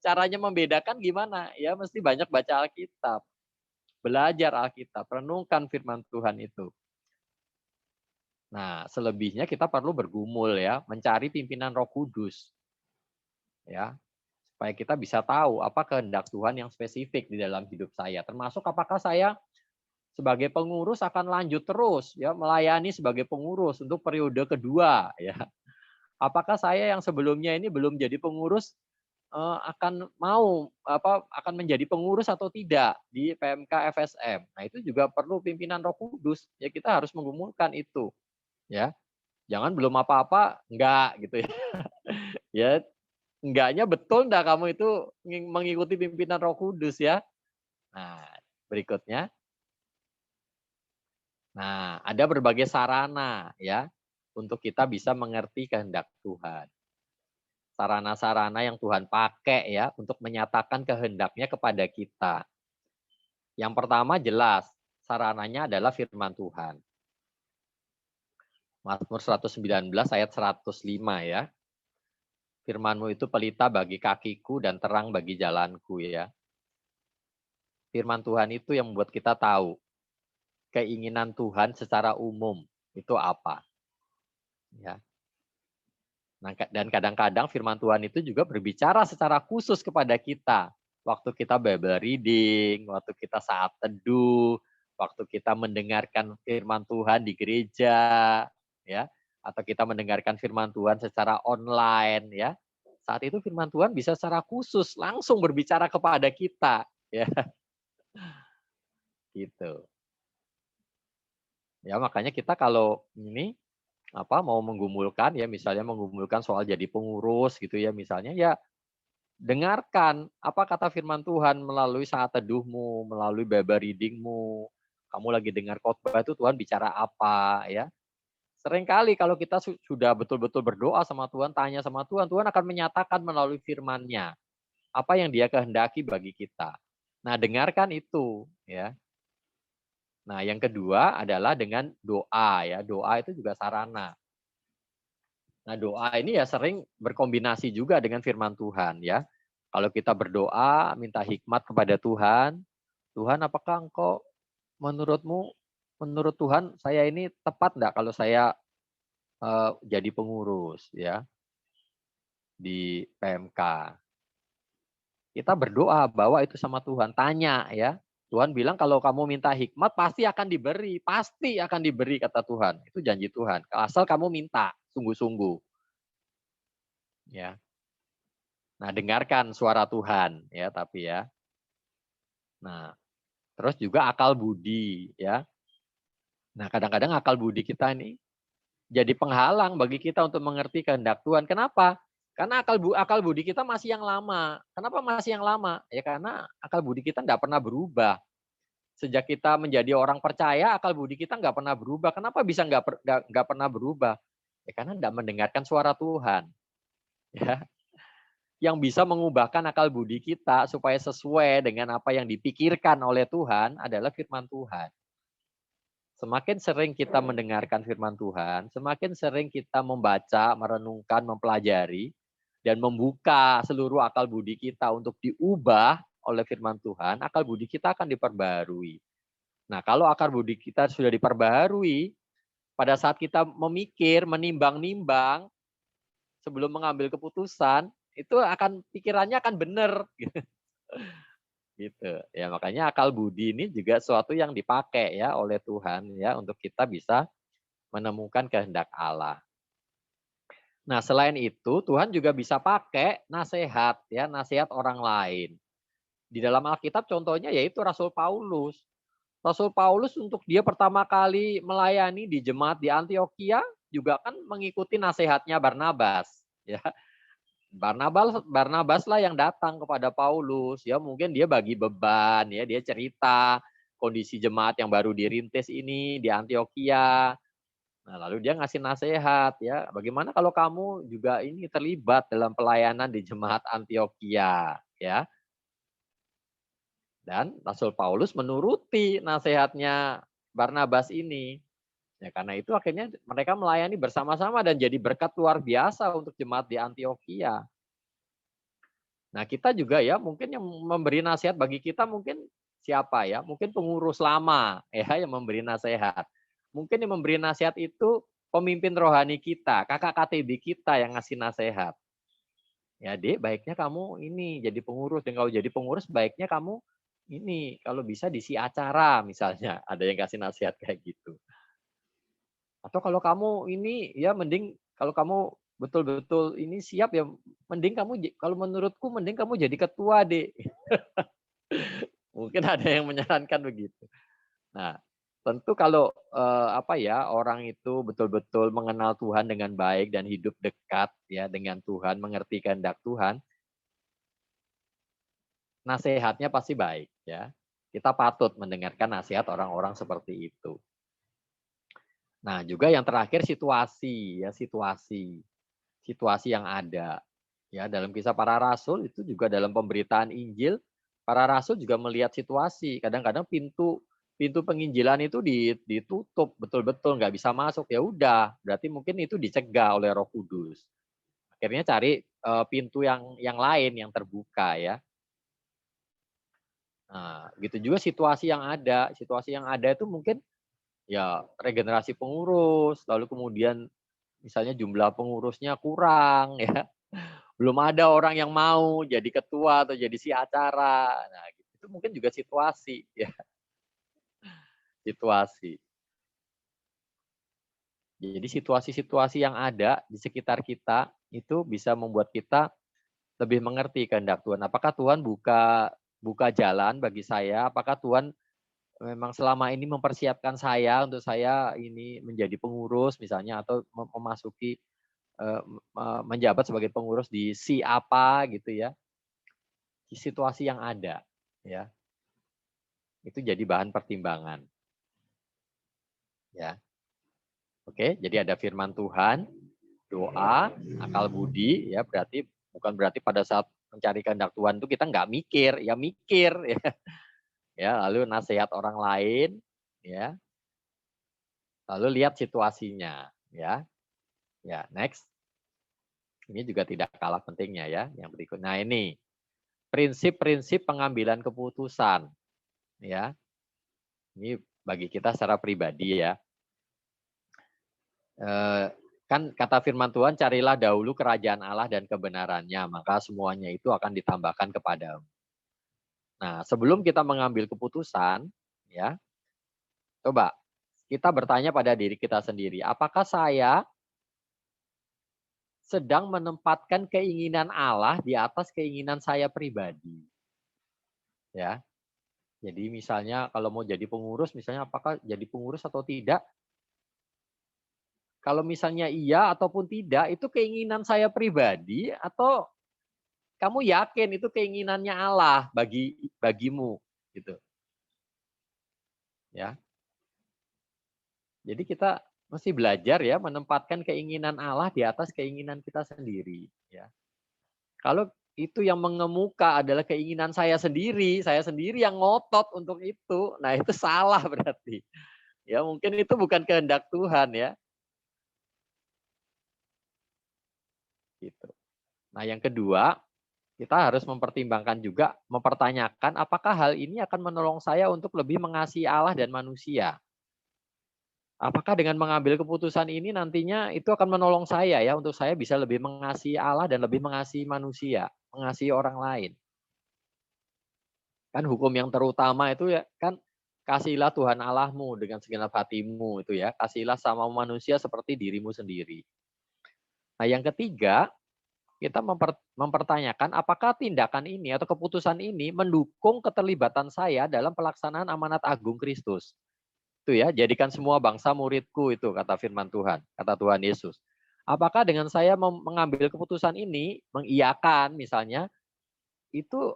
Caranya membedakan gimana? Ya mesti banyak baca Alkitab. Belajar Alkitab, renungkan firman Tuhan itu. Nah, selebihnya kita perlu bergumul ya, mencari pimpinan Roh Kudus. Ya. Supaya kita bisa tahu apa kehendak Tuhan yang spesifik di dalam hidup saya. Termasuk apakah saya sebagai pengurus akan lanjut terus ya melayani sebagai pengurus untuk periode kedua ya. Apakah saya yang sebelumnya ini belum jadi pengurus akan menjadi pengurus atau tidak di PMK FSM. Nah, itu juga perlu pimpinan Roh Kudus. Ya kita harus menggumulkan itu. Ya. Jangan belum apa-apa enggak gitu ya. Ya, enggaknya betul enggak kamu itu mengikuti pimpinan Roh Kudus ya. Nah, berikutnya. Nah, ada berbagai sarana ya untuk kita bisa mengerti kehendak Tuhan. Sarana-sarana yang Tuhan pakai ya untuk menyatakan kehendaknya kepada kita. Yang pertama jelas, sarananya adalah firman Tuhan. Mazmur 119 ayat 105 ya. Firman-Mu itu pelita bagi kakiku dan terang bagi jalanku ya. Firman Tuhan itu yang membuat kita tahu keinginan Tuhan secara umum itu apa. Ya. Nah, dan kadang-kadang firman Tuhan itu juga berbicara secara khusus kepada kita. Waktu kita Bible reading, waktu kita saat teduh, waktu kita mendengarkan firman Tuhan di gereja, ya, atau kita mendengarkan firman Tuhan secara online, ya. Saat itu firman Tuhan bisa secara khusus langsung berbicara kepada kita, ya. Gitu. Ya, makanya kita kalau ini mau menggumulkan ya, misalnya menggumulkan soal jadi pengurus gitu ya, misalnya ya dengarkan apa kata firman Tuhan melalui saat teduhmu, melalui Bible readingmu. Kamu lagi dengar khotbah itu Tuhan bicara apa ya. Seringkali kalau kita sudah betul-betul berdoa sama Tuhan, tanya sama Tuhan, Tuhan akan menyatakan melalui firman-Nya apa yang Dia kehendaki bagi kita. Nah, dengarkan itu ya. Nah, yang kedua adalah dengan doa ya. Doa itu juga sarana. Nah, doa ini ya sering berkombinasi juga dengan firman Tuhan ya. Kalau kita berdoa, minta hikmat kepada Tuhan, Tuhan apakah Engkau menurut Tuhan saya ini tepat enggak kalau saya jadi pengurus ya di PMK. Kita berdoa bawa itu sama Tuhan, tanya ya. Tuhan bilang kalau kamu minta hikmat pasti akan diberi kata Tuhan. Itu janji Tuhan. Asal kamu minta sungguh-sungguh. Ya. Nah, dengarkan suara Tuhan ya, tapi ya. Nah, terus juga akal budi ya. Nah, kadang-kadang akal budi kita ini jadi penghalang bagi kita untuk mengerti kehendak Tuhan. Kenapa? Karena akal budi kita masih yang lama. Kenapa masih yang lama? Ya karena akal budi kita nggak pernah berubah. Sejak kita menjadi orang percaya, akal budi kita nggak pernah berubah. Kenapa bisa nggak pernah berubah? Ya karena nggak mendengarkan suara Tuhan. Ya. Yang bisa mengubahkan akal budi kita supaya sesuai dengan apa yang dipikirkan oleh Tuhan adalah firman Tuhan. Semakin sering kita mendengarkan firman Tuhan, semakin sering kita membaca, merenungkan, mempelajari, dan membuka seluruh akal budi kita untuk diubah oleh firman Tuhan, akal budi kita akan diperbaharui. Nah, kalau akal budi kita sudah diperbaharui, pada saat kita memikir, menimbang-nimbang, sebelum mengambil keputusan, itu pikirannya akan benar. Gitu. Ya, makanya akal budi ini juga suatu yang dipakai ya oleh Tuhan ya untuk kita bisa menemukan kehendak Allah. Nah, selain itu Tuhan juga bisa pakai nasihat ya, nasihat orang lain. Di dalam Alkitab contohnya yaitu Rasul Paulus. Rasul Paulus untuk dia pertama kali melayani di jemaat di Antioquia juga kan mengikuti nasihatnya Barnabas ya. Barnabas lah yang datang kepada Paulus ya, mungkin dia bagi beban ya, dia cerita kondisi jemaat yang baru dirintis ini di Antioquia. Nah, lalu dia ngasih nasihat ya, bagaimana kalau kamu juga ini terlibat dalam pelayanan di jemaat Antioquia ya. Dan Rasul Paulus menuruti nasihatnya Barnabas ini. Ya, karena itu akhirnya mereka melayani bersama-sama dan jadi berkat luar biasa untuk jemaat di Antioquia. Nah, kita juga ya mungkin yang memberi nasihat bagi kita mungkin siapa ya? Mungkin pengurus lama ya yang memberi nasihat. Mungkin yang memberi nasihat itu pemimpin rohani kita, kakak KTB kita yang ngasih nasihat. Ya, Dek, baiknya kamu ini jadi pengurus, dan kalau jadi pengurus baiknya kamu ini kalau bisa diisi acara misalnya, ada yang kasih nasihat kayak gitu. Atau kalau kamu ini ya mending kalau kamu betul-betul ini siap ya mending kamu kalau menurutku mending kamu jadi ketua, Dek. Mungkin ada yang menyarankan begitu. Nah, tentu kalau orang itu betul-betul mengenal Tuhan dengan baik dan hidup dekat ya dengan Tuhan, mengerti kehendak Tuhan, nasihatnya pasti baik ya. Kita patut mendengarkan nasihat orang-orang seperti itu. Nah, juga yang terakhir situasi yang ada. Ya, dalam Kisah Para Rasul itu juga dalam pemberitaan Injil para rasul juga melihat situasi. Kadang-kadang pintu penginjilan itu ditutup betul-betul, nggak bisa masuk. Ya udah, berarti mungkin itu dicegah oleh Roh Kudus. Akhirnya cari pintu yang lain yang terbuka ya. Nah, gitu juga situasi yang ada. Situasi yang ada itu mungkin ya regenerasi pengurus, lalu kemudian misalnya jumlah pengurusnya kurang ya. Belum ada orang yang mau jadi ketua atau jadi si acara. Nah, gitu. Itu mungkin juga situasi ya, situasi. Jadi situasi-situasi yang ada di sekitar kita itu bisa membuat kita lebih mengerti kehendak Tuhan. Apakah Tuhan buka jalan bagi saya? Apakah Tuhan memang selama ini mempersiapkan saya untuk saya ini menjadi pengurus misalnya atau memasuki menjabat sebagai pengurus di si apa gitu ya. Di situasi yang ada ya. Itu jadi bahan pertimbangan. Ya. Oke, jadi ada firman Tuhan, doa, akal budi ya, bukan berarti pada saat mencari kehendak Tuhan itu kita nggak mikir ya. Ya, lalu nasihat orang lain ya. Lalu lihat situasinya ya. Ya, next. Ini juga tidak kalah pentingnya ya, yang berikut. Nah, ini prinsip-prinsip pengambilan keputusan ya. Ini bagi kita secara pribadi ya. Kan kata firman Tuhan, carilah dahulu kerajaan Allah dan kebenarannya, maka semuanya itu akan ditambahkan kepadamu. Nah, sebelum kita mengambil keputusan, ya, coba kita bertanya pada diri kita sendiri, apakah saya sedang menempatkan keinginan Allah di atas keinginan saya pribadi? Ya, jadi misalnya kalau mau jadi pengurus, misalnya apakah jadi pengurus atau tidak? Kalau misalnya iya ataupun tidak, itu keinginan saya pribadi atau kamu yakin itu keinginannya Allah bagimu gitu. Ya. Jadi kita mesti belajar ya menempatkan keinginan Allah di atas keinginan kita sendiri ya. Kalau itu yang mengemuka adalah keinginan saya sendiri yang ngotot untuk itu. Nah, itu salah berarti. Ya, mungkin itu bukan kehendak Tuhan ya. Gitu. Nah, yang kedua, kita harus mempertanyakan apakah hal ini akan menolong saya untuk lebih mengasihi Allah dan manusia. Apakah dengan mengambil keputusan ini nantinya itu akan menolong saya ya untuk saya bisa lebih mengasihi Allah dan lebih mengasihi manusia, mengasihi orang lain. Kan hukum yang terutama itu ya kan kasihilah Tuhan Allahmu dengan segenap hatimu itu ya, kasihilah sama manusia seperti dirimu sendiri. Nah, yang ketiga, kita mempertanyakan apakah tindakan ini atau keputusan ini mendukung keterlibatan saya dalam pelaksanaan amanat agung Kristus. Itu ya, jadikan semua bangsa muridku itu kata firman Tuhan, kata Tuhan Yesus. Apakah dengan saya mengambil keputusan ini, mengiyakan misalnya, itu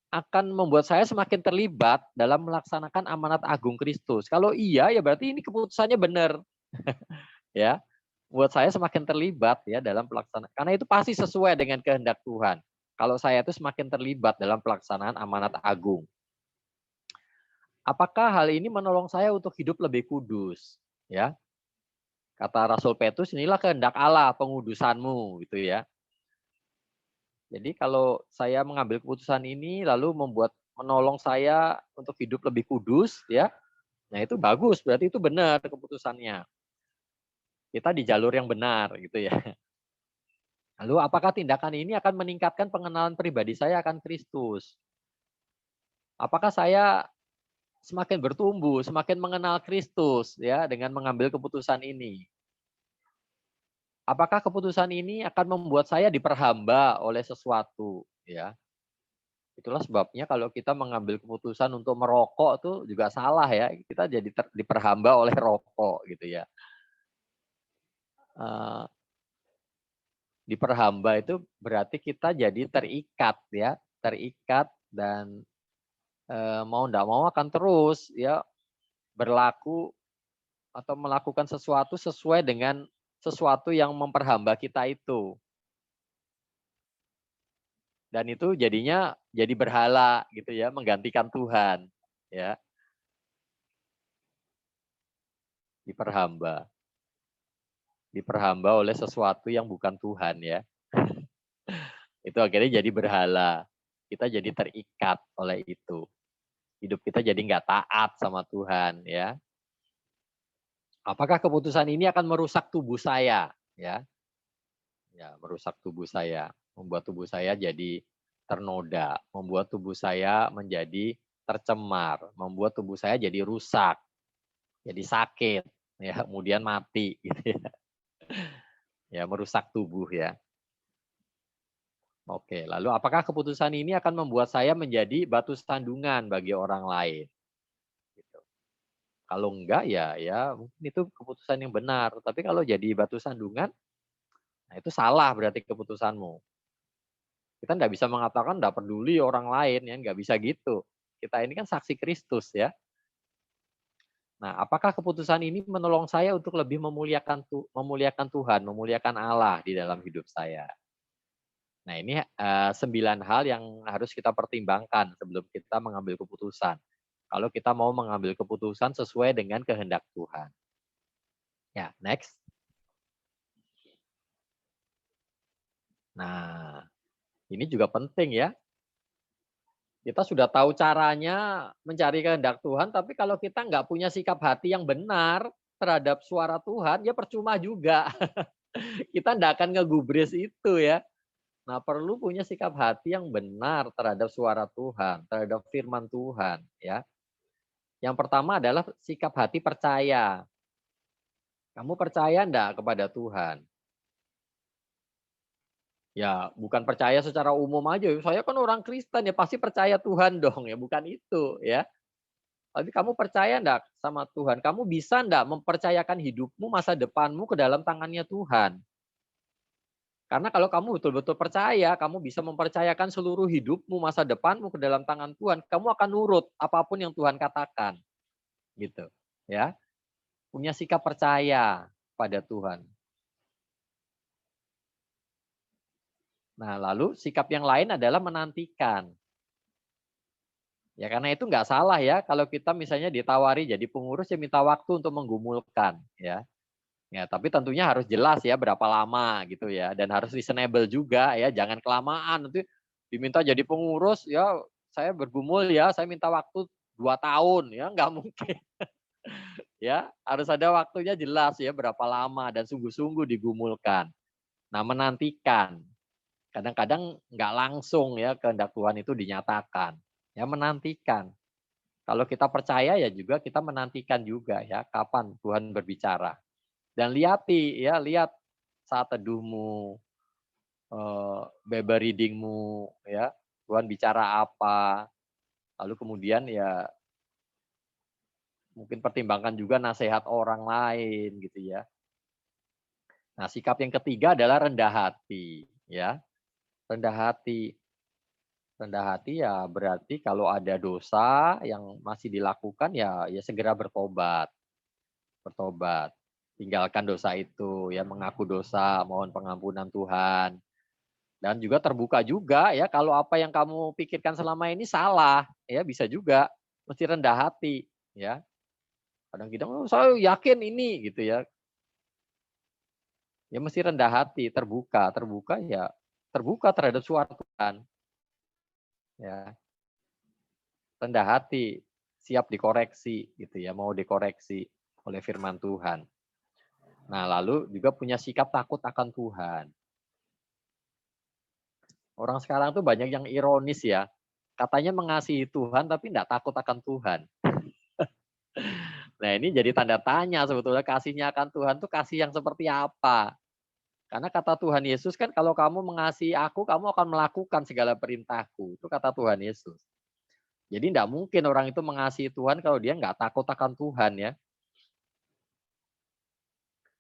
akan membuat saya semakin terlibat dalam melaksanakan amanat agung Kristus. Kalau iya, ya berarti ini keputusannya benar. Ya, buat saya semakin terlibat ya dalam pelaksanaan. Karena itu pasti sesuai dengan kehendak Tuhan. Kalau saya itu semakin terlibat dalam pelaksanaan amanat agung. Apakah hal ini menolong saya untuk hidup lebih kudus? Ya, kata Rasul Petrus, inilah kehendak Allah pengudusanmu, gitu ya. Jadi kalau saya mengambil keputusan ini lalu menolong saya untuk hidup lebih kudus, ya, nah itu bagus, berarti itu benar keputusannya. Kita di jalur yang benar, gitu ya. Lalu apakah tindakan ini akan meningkatkan pengenalan pribadi saya akan Kristus? Apakah saya semakin bertumbuh, semakin mengenal Kristus ya dengan mengambil keputusan ini. Apakah keputusan ini akan membuat saya diperhamba oleh sesuatu ya. Itulah sebabnya kalau kita mengambil keputusan untuk merokok itu juga salah ya. Kita jadi diperhamba oleh rokok gitu ya. Diperhamba itu berarti kita jadi terikat ya, terikat dan mau enggak mau akan terus ya berlaku atau melakukan sesuatu sesuai dengan sesuatu yang memperhamba kita itu. Dan itu jadinya jadi berhala gitu ya, menggantikan Tuhan, ya. Diperhamba. Diperhamba oleh sesuatu yang bukan Tuhan ya. Itu akhirnya jadi berhala. Kita jadi terikat oleh itu. Hidup kita jadi nggak taat sama Tuhan ya. Apakah keputusan ini akan merusak tubuh saya? Ya, merusak tubuh saya, membuat tubuh saya jadi ternoda, membuat tubuh saya menjadi tercemar, membuat tubuh saya jadi rusak, jadi sakit, ya, kemudian mati, gitu ya. Ya, merusak tubuh ya. Oke, lalu apakah keputusan ini akan membuat saya menjadi batu sandungan bagi orang lain? Gitu. Kalau enggak ya mungkin itu keputusan yang benar. Tapi kalau jadi batu sandungan, nah itu salah berarti keputusanmu. Kita nggak bisa mengatakan nggak peduli orang lain ya, nggak bisa gitu. Kita ini kan saksi Kristus ya. Nah, apakah keputusan ini menolong saya untuk lebih memuliakan Tuhan, memuliakan Allah di dalam hidup saya? Nah, ini 9 hal yang harus kita pertimbangkan sebelum kita mengambil keputusan. Kalau kita mau mengambil keputusan sesuai dengan kehendak Tuhan. Ya, next. Nah, ini juga penting ya. Kita sudah tahu caranya mencari kehendak Tuhan, tapi kalau kita nggak punya sikap hati yang benar terhadap suara Tuhan, ya percuma juga. Kita nggak akan ngegubris itu ya. Nah, perlu punya sikap hati yang benar terhadap suara Tuhan, terhadap firman Tuhan, ya. Yang pertama adalah sikap hati percaya. Kamu percaya enggak kepada Tuhan? Ya, bukan percaya secara umum aja, saya kan orang Kristen ya pasti percaya Tuhan dong, ya bukan itu, ya. Tapi kamu percaya enggak sama Tuhan? Kamu bisa enggak mempercayakan hidupmu, masa depanmu ke dalam tangannya Tuhan? Karena kalau kamu betul-betul percaya, kamu bisa mempercayakan seluruh hidupmu, masa depanmu ke dalam tangan Tuhan, kamu akan nurut apapun yang Tuhan katakan. Gitu, ya. Punya sikap percaya pada Tuhan. Nah, lalu sikap yang lain adalah menantikan. Ya, karena itu nggak salah ya kalau kita misalnya ditawari jadi pengurus ya minta waktu untuk menggumulkan, ya. Ya, tapi tentunya harus jelas ya berapa lama gitu ya, dan harus reasonable juga ya, jangan kelamaan nanti diminta jadi pengurus ya saya bergumul ya, saya minta waktu 2 tahun ya nggak mungkin. Ya, harus ada waktunya jelas ya berapa lama dan sungguh-sungguh digumulkan. Nah, menantikan. Kadang-kadang nggak langsung ya kehendak Tuhan itu dinyatakan. Ya, menantikan. Kalau kita percaya ya juga kita menantikan juga ya kapan Tuhan berbicara. Dan lihat saat teduhmu, Bible readingmu, ya Tuhan bicara apa. Lalu kemudian ya mungkin pertimbangkan juga nasihat orang lain gitu ya. Nah, sikap yang ketiga adalah rendah hati, ya. Rendah hati. Rendah hati ya berarti kalau ada dosa yang masih dilakukan ya segera bertobat. Bertobat. Tinggalkan dosa itu, ya mengaku dosa, mohon pengampunan Tuhan. Dan juga terbuka juga ya kalau apa yang kamu pikirkan selama ini salah, ya bisa juga. Mesti rendah hati, ya. Kadang kita, "Oh, saya yakin ini," gitu ya. Ya mesti rendah hati, terbuka ya terbuka terhadap suara Tuhan, ya. Rendah hati, siap dikoreksi gitu ya, mau dikoreksi oleh firman Tuhan. Nah, lalu juga punya sikap takut akan Tuhan. Orang sekarang tuh banyak yang ironis ya, katanya mengasihi Tuhan tapi enggak takut akan Tuhan. Nah, ini jadi tanda tanya sebetulnya kasihnya akan Tuhan tuh kasih yang seperti apa? Karena kata Tuhan Yesus kan kalau kamu mengasihi aku, kamu akan melakukan segala perintahku. Itu kata Tuhan Yesus. Jadi enggak mungkin orang itu mengasihi Tuhan kalau dia enggak takut akan Tuhan ya.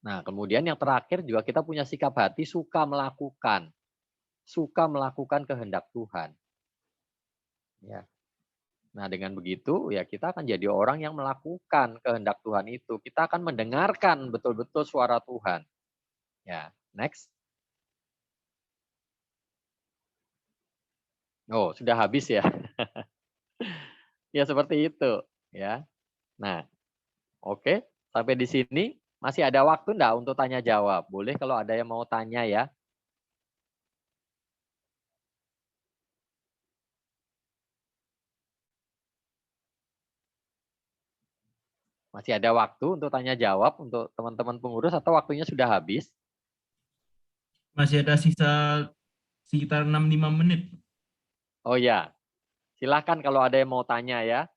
Nah, kemudian yang terakhir juga kita punya sikap hati suka melakukan kehendak Tuhan. Ya. Nah, dengan begitu ya kita akan jadi orang yang melakukan kehendak Tuhan itu. Kita akan mendengarkan betul-betul suara Tuhan. Ya, next. Oh, sudah habis ya? Ya seperti itu ya. Nah, oke, sampai di sini masih ada waktu enggak untuk tanya jawab? Boleh kalau ada yang mau tanya ya. Masih ada waktu untuk tanya jawab untuk teman-teman pengurus atau waktunya sudah habis? Masih ada sisa sekitar 6-5 menit. Oh ya, silahkan kalau ada yang mau tanya ya.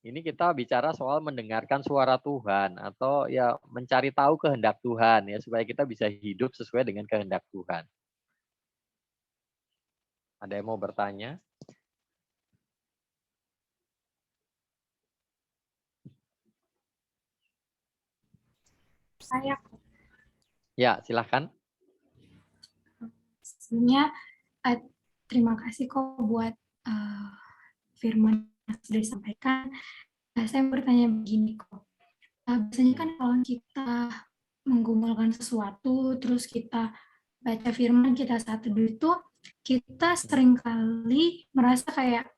Ini kita bicara soal mendengarkan suara Tuhan atau ya mencari tahu kehendak Tuhan ya supaya kita bisa hidup sesuai dengan kehendak Tuhan. Ada yang mau bertanya? Saya Ya, silahkan. sebenarnya terima kasih kok buat firman yang sudah disampaikan. Saya bertanya begini kok. Biasanya kan kalau kita menggumulkan sesuatu, terus kita baca firman, kita saat teduh itu, kita seringkali merasa kayak,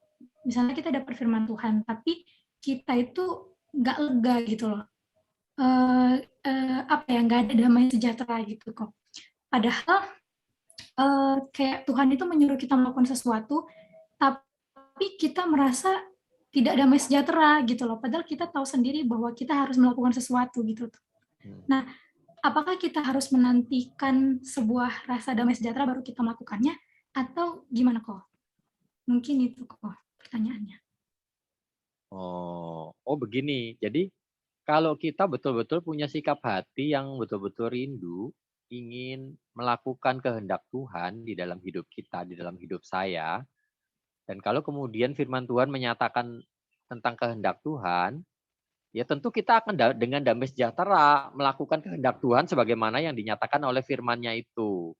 misalnya kita dapat firman Tuhan, tapi kita itu nggak lega gitu loh. Nggak ada damai sejahtera gitu kok. Padahal kayak Tuhan itu menyuruh kita melakukan sesuatu, tapi kita merasa tidak damai sejahtera gitu loh. Padahal kita tahu sendiri bahwa kita harus melakukan sesuatu gitu. Nah, apakah kita harus menantikan sebuah rasa damai sejahtera baru kita melakukannya, atau gimana kok? Mungkin itu kok pertanyaannya. Oh begini. Jadi kalau kita betul-betul punya sikap hati yang betul-betul rindu, ingin melakukan kehendak Tuhan di dalam hidup kita, di dalam hidup saya, dan kalau kemudian firman Tuhan menyatakan tentang kehendak Tuhan, ya tentu kita akan dengan damai sejahtera melakukan kehendak Tuhan sebagaimana yang dinyatakan oleh firman-Nya itu.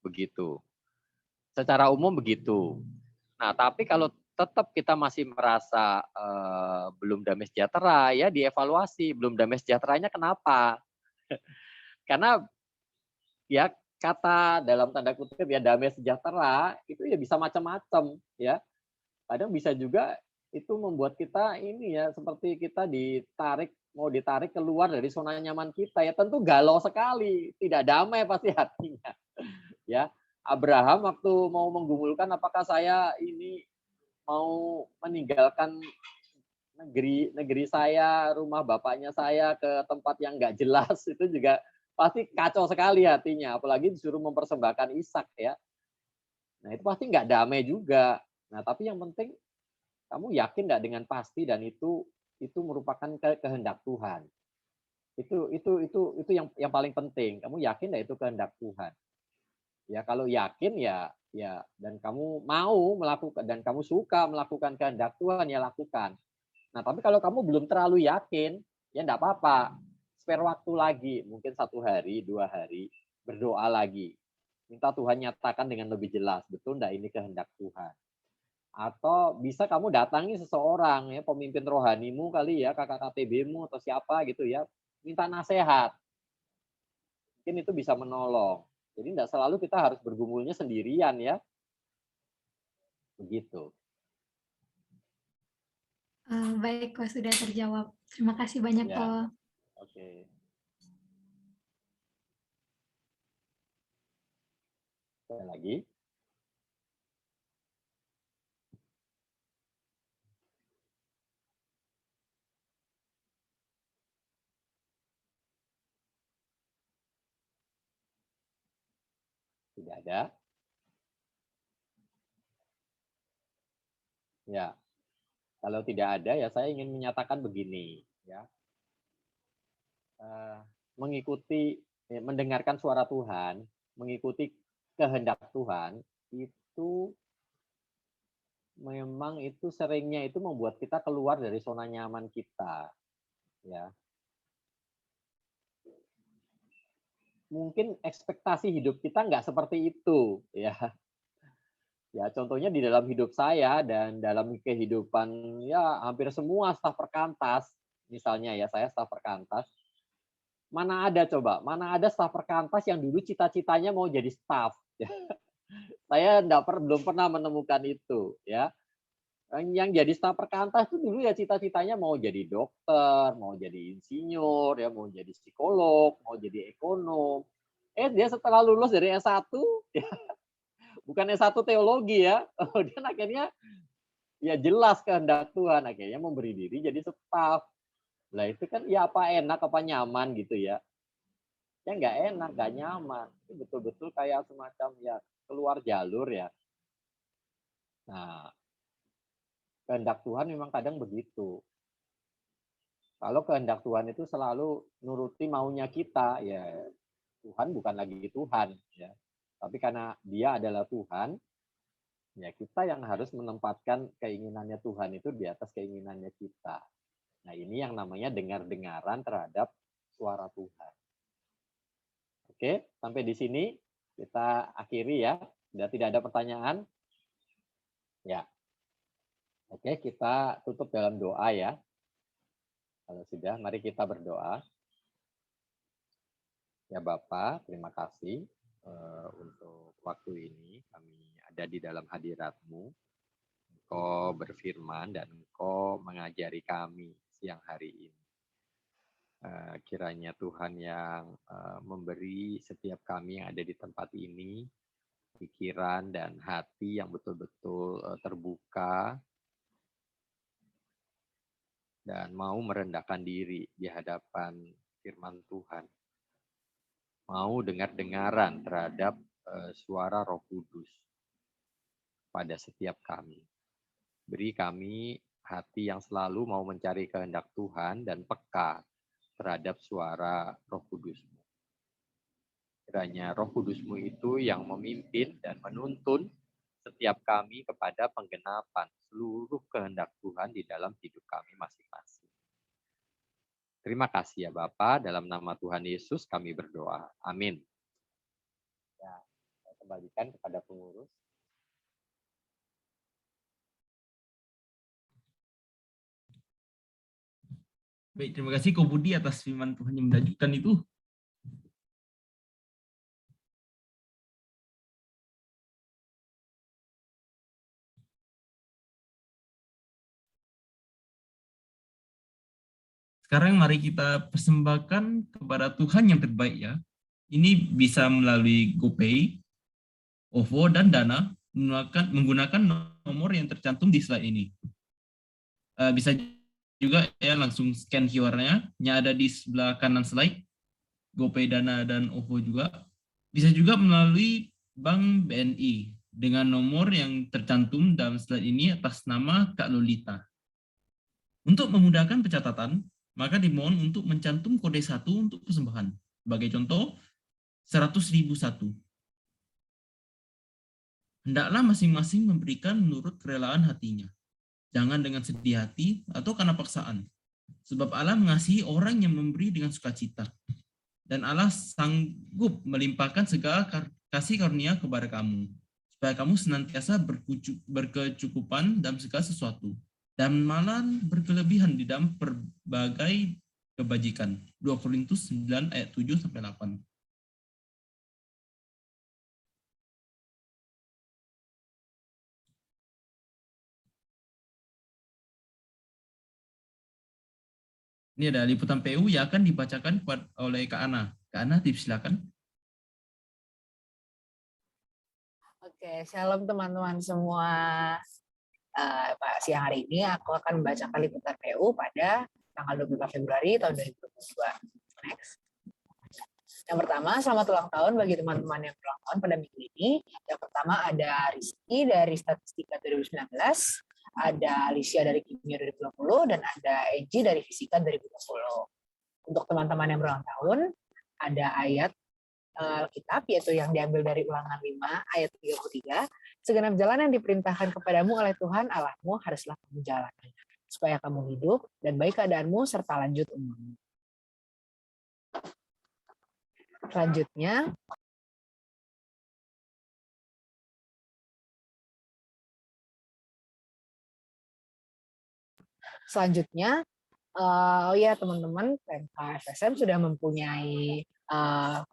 Begitu. Secara umum begitu. Nah, tapi kalau tetap kita masih merasa belum damai sejahtera, ya dievaluasi. Belum damai sejahteranya kenapa? Karena ya kata dalam tanda kutip ya damai sejahtera itu ya bisa macam-macam ya. Kadang bisa juga itu membuat kita ini ya seperti kita mau ditarik keluar dari zona nyaman kita ya, tentu galau sekali, tidak damai pasti hatinya. Ya, Abraham waktu mau menggumulkan apakah saya ini mau meninggalkan negeri saya, rumah bapaknya saya ke tempat yang nggak jelas, itu juga pasti kacau sekali hatinya, apalagi disuruh mempersembahkan Ishak ya. Nah itu pasti nggak damai juga. Nah tapi yang penting kamu yakin nggak dengan pasti dan itu merupakan kehendak Tuhan. Itu yang paling penting. Kamu yakin nggak itu kehendak Tuhan? Ya kalau yakin ya dan kamu mau melakukan dan kamu suka melakukan kehendak Tuhan ya lakukan. Nah tapi kalau kamu belum terlalu yakin ya enggak apa-apa, spare waktu lagi mungkin 1 hari 2 hari berdoa lagi, minta Tuhan nyatakan dengan lebih jelas betul enggak ini kehendak Tuhan. Atau bisa kamu datangi seseorang ya pemimpin rohanimu kali ya kakak KTB-mu atau siapa gitu ya, minta nasihat, mungkin itu bisa menolong. Jadi enggak selalu kita harus bergumulnya sendirian ya. Begitu. Baik kok, sudah terjawab. Terima kasih banyak Ya. kok. Oke. Sekali lagi. Tidak ada. Ya. Kalau tidak ada ya saya ingin menyatakan begini ya. Mendengarkan suara Tuhan, mengikuti kehendak Tuhan itu memang itu seringnya itu membuat kita keluar dari zona nyaman kita ya. Mungkin ekspektasi hidup kita nggak seperti itu ya. Ya contohnya di dalam hidup saya dan dalam kehidupan ya hampir semua staf perkantas, misalnya ya saya staf perkantas, mana ada staf perkantas yang dulu cita-citanya mau jadi staf. Saya belum pernah menemukan itu, ya. Yang jadi staf perkantas itu dulu ya cita-citanya mau jadi dokter, mau jadi insinyur, ya mau jadi psikolog, mau jadi ekonom. Dia setelah lulus dari S1, ya, bukan S1 teologi ya, kemudian akhirnya ya jelas kehendak Tuhan, akhirnya memberi diri jadi staf. Lah itu kan ya apa enak, apa nyaman gitu ya. Ya nggak enak, nggak nyaman. Itu betul-betul kayak semacam ya keluar jalur ya. Nah, kehendak Tuhan memang kadang begitu. Kalau kehendak Tuhan itu selalu nuruti maunya kita, ya Tuhan bukan lagi Tuhan, ya. Tapi karena Dia adalah Tuhan, ya kita yang harus menempatkan keinginannya Tuhan itu di atas keinginannya kita. Nah, ini yang namanya dengar-dengaran terhadap suara Tuhan. Oke, sampai di sini kita akhiri ya. Sudah tidak ada pertanyaan? Ya. Oke, kita tutup dalam doa ya. Kalau sudah, mari kita berdoa. Ya Bapa, terima kasih untuk waktu ini. Kami ada di dalam hadirat-Mu. Engkau berfirman dan Engkau mengajari kami siang hari ini. Kiranya Tuhan yang memberi setiap kami yang ada di tempat ini, pikiran dan hati yang betul-betul terbuka, dan mau merendahkan diri di hadapan firman Tuhan. Mau dengar-dengaran terhadap suara Roh Kudus pada setiap kami. Beri kami hati yang selalu mau mencari kehendak Tuhan dan peka terhadap suara Roh Kudus-Mu. Kiranya Roh Kudus-Mu itu yang memimpin dan menuntun setiap kami kepada penggenapan seluruh kehendak Tuhan di dalam hidup kami masing-masing. Terima kasih ya Bapa, dalam nama Tuhan Yesus kami berdoa. Amin. Ya, saya kembalikan kepada pengurus. Baik, terima kasih Ko Budi atas firman Tuhan yang menakjubkan itu. Sekarang mari kita persembahkan kepada Tuhan yang terbaik ya. Ini bisa melalui GoPay, OVO, dan Dana menggunakan nomor yang tercantum di slide ini. Bisa juga ya langsung scan QR-nya yang ada di sebelah kanan slide, GoPay, Dana, dan OVO juga. Bisa juga melalui Bank BNI dengan nomor yang tercantum dalam slide ini atas nama Kak Lolita. Untuk memudahkan pencatatan, maka dimohon untuk mencantum kode 1 untuk persembahan. Sebagai contoh, 100.001. Hendaklah masing-masing memberikan menurut kerelaan hatinya. Jangan dengan sedih hati atau karena paksaan. Sebab Allah mengasihi orang yang memberi dengan sukacita. Dan Allah sanggup melimpahkan segala kasih karunia kepada kamu. Supaya kamu senantiasa berkecukupan dalam segala sesuatu. Dan malah berkelebihan di dalam berbagai kebajikan. 2 Korintus 9 ayat 7-8. Ini ada liputan PU yang akan dibacakan oleh Kak Ana. Kak Ana, silakan. Oke, shalom teman-teman semua. Siang hari ini aku akan membacakan liputan PU pada tanggal 24 Februari tahun 2022. Next. Yang pertama, selamat ulang tahun bagi teman-teman yang berulang tahun pada minggu ini. Yang pertama ada Rizky dari Statistika 2019, ada Alicia dari Kimia 2020, dan ada Eji dari Fisika 2020. Untuk teman-teman yang berulang tahun, ada ayat Alkitab yaitu yang diambil dari Ulangan 5 ayat 33. Segenap jalan yang diperintahkan kepadamu oleh Tuhan Allahmu haruslah kamu jalani, supaya kamu hidup dan baik keadaanmu serta lanjut umurmu. Selanjutnya Oh ya teman-teman, PMK FSM sudah mempunyai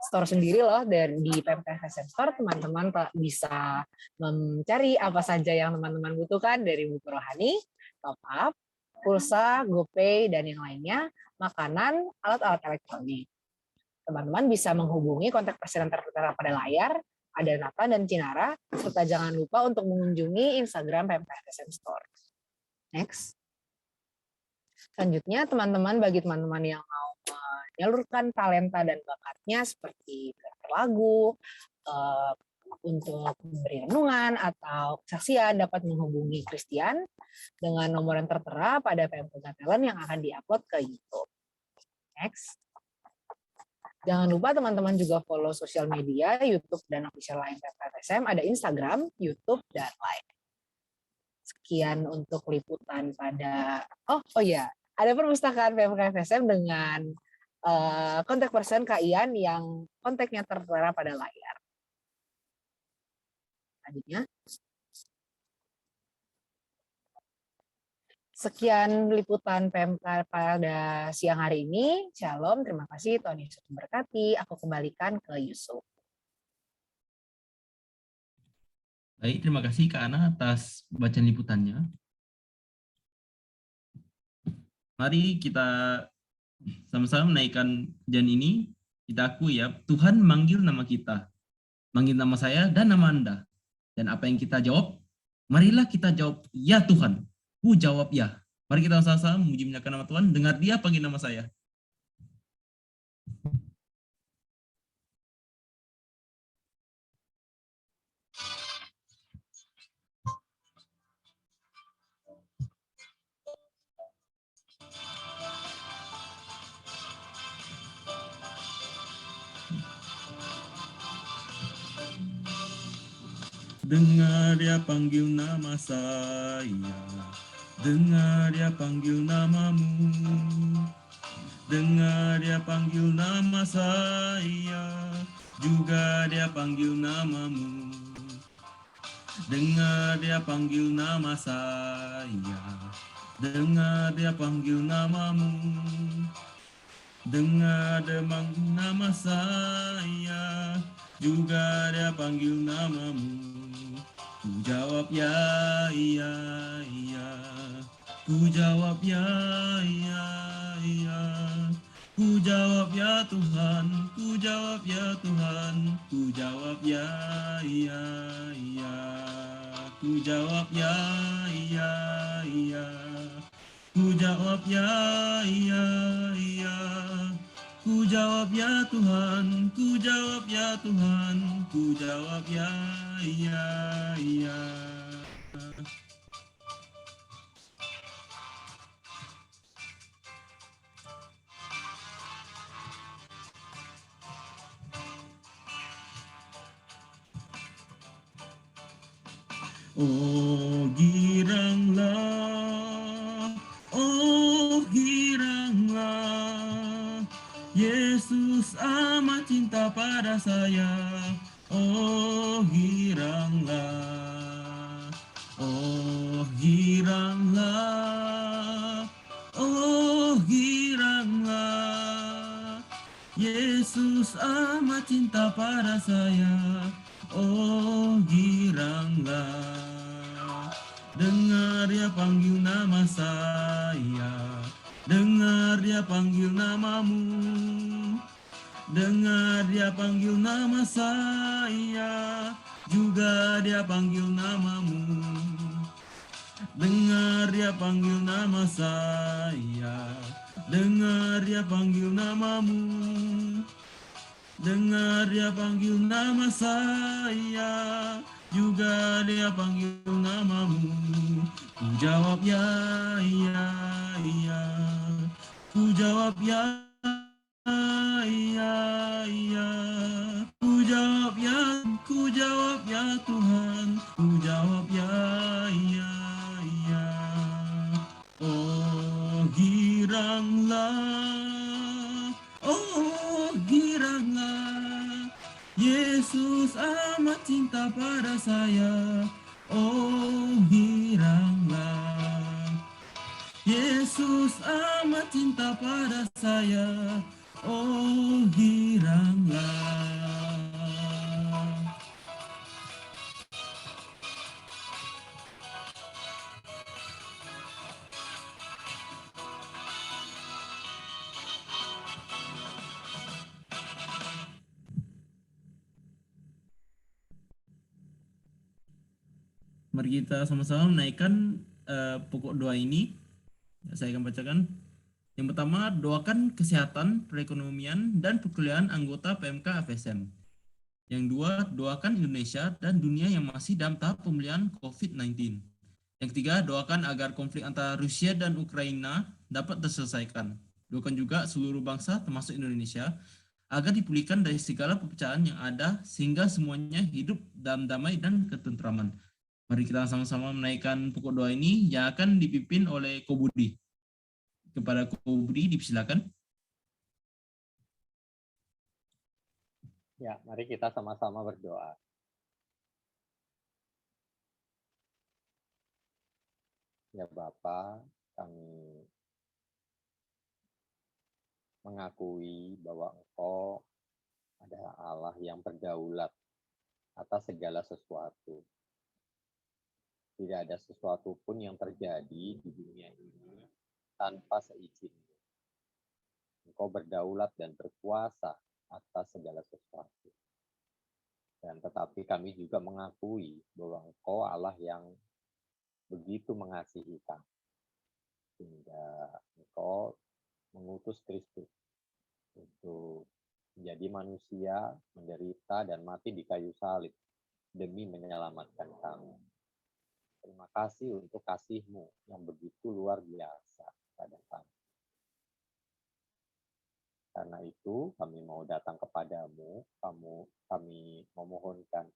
store sendiri loh. Dan di PMK FSM Store teman-teman bisa mencari apa saja yang teman-teman butuhkan dari buku rohani, top up, pulsa, GoPay, dan yang lainnya, makanan, alat-alat elektronik. Teman-teman bisa menghubungi kontak person yang tertera pada layar, ada Nathan dan Cinara, serta jangan lupa untuk mengunjungi Instagram PMK FSM Store. Next. Selanjutnya, teman-teman, bagi teman-teman yang mau menyalurkan talenta dan bakatnya seperti lagu, untuk memberi renungan atau kesaksian, dapat menghubungi Christian dengan nomor yang tertera pada PMK Talent yang akan diupload ke YouTube. Next. Jangan lupa teman-teman juga follow sosial media, YouTube dan official line PMK FSM, ada Instagram, YouTube, dan Line. Sekian untuk liputan pada, oh ya, ada perpustakaan PMK FSM dengan kontak person Kak Ian yang kontaknya tertera pada layar. Selanjutnya. Sekian liputan PMK pada siang hari ini. Shalom, terima kasih, Tuhan Yesus memberkati. Aku kembalikan ke Yusuf. Baik, terima kasih Kak Ana atas bacaan liputannya. Mari kita sama-sama menaikkan pujian ini. Kita akui ya, Tuhan manggil nama kita. Manggil nama saya dan nama Anda. Dan apa yang kita jawab? Marilah kita jawab, ya Tuhan. Ku jawab ya. Mari kita sama-sama memuji menyatakan nama Tuhan. Dengar dia panggil nama saya. Dengar dia panggil nama saya, dengar dia panggil namamu, dengar dia panggil nama saya, juga dia panggil namamu. Dengar dia panggil nama saya, dengar dia panggil namamu, dengar dia panggil nama saya, juga dia panggil namamu. Ku jawab ya, iya, iya. Ku jawab ya, iya, iya. Ku jawab ya Tuhan, ku jawab ya Tuhan. Ku jawab ya, iya, iya. Ku jawab ya, iya, iya. Ku jawab ya, iya, iya. Ku jawab ya Tuhan, ku jawab ya Tuhan, ku jawab ya, iya, iya. Oh giranglah, oh giranglah, Yesus amat cinta pada saya. Oh giranglah, oh giranglah, oh giranglah, Yesus amat cinta pada saya. Oh giranglah, dengar dia panggil nama saya, dengar dia panggil namamu, dengar dia panggil nama saya, juga dia panggil namamu. Dengar dia panggil nama saya, dengar dia panggil namamu, dengar dia panggil nama saya, juga dia panggil namamu. Ku jawab ya, iya, iya. Ku jawab ya, iya, iya. Ku jawab ya Tuhan. Ku jawab ya, iya, iya. Oh giranglah, oh giranglah, Yesus amat cinta pada saya. Oh giranglah, Yesus amat cinta pada saya, oh giranglah. Mari kita sama-sama menaikkan pokok doa ini. Saya akan bacakan. Yang pertama, doakan kesehatan, perekonomian, dan perkuliahan anggota PMK FSM. Yang dua, doakan Indonesia dan dunia yang masih dalam tahap pemulihan COVID-19. Yang ketiga, doakan agar konflik antara Rusia dan Ukraina dapat terselesaikan. Doakan juga seluruh bangsa termasuk Indonesia agar dipulihkan dari segala perpecahan yang ada sehingga semuanya hidup dalam damai dan ketentraman. Mari kita sama-sama menaikkan pokok doa ini yang akan dipimpin oleh Ko Budi. Kepada Ko Budi dipersilakan. Ya, mari kita sama-sama berdoa. Ya Bapa, kami mengakui bahwa Engkau adalah Allah yang berdaulat atas segala sesuatu. Tidak ada sesuatu pun yang terjadi di dunia ini tanpa seizin-Mu. Engkau berdaulat dan berkuasa atas segala sesuatu. Dan tetapi kami juga mengakui bahwa Engkau Allah yang begitu mengasihi kami. Sehingga Engkau mengutus Kristus untuk menjadi manusia, menderita dan mati di kayu salib demi menyelamatkan kami. Terima kasih untuk kasih-Mu yang begitu luar biasa pada kami. Karena itu kami mau datang kepadamu, kami memohonkan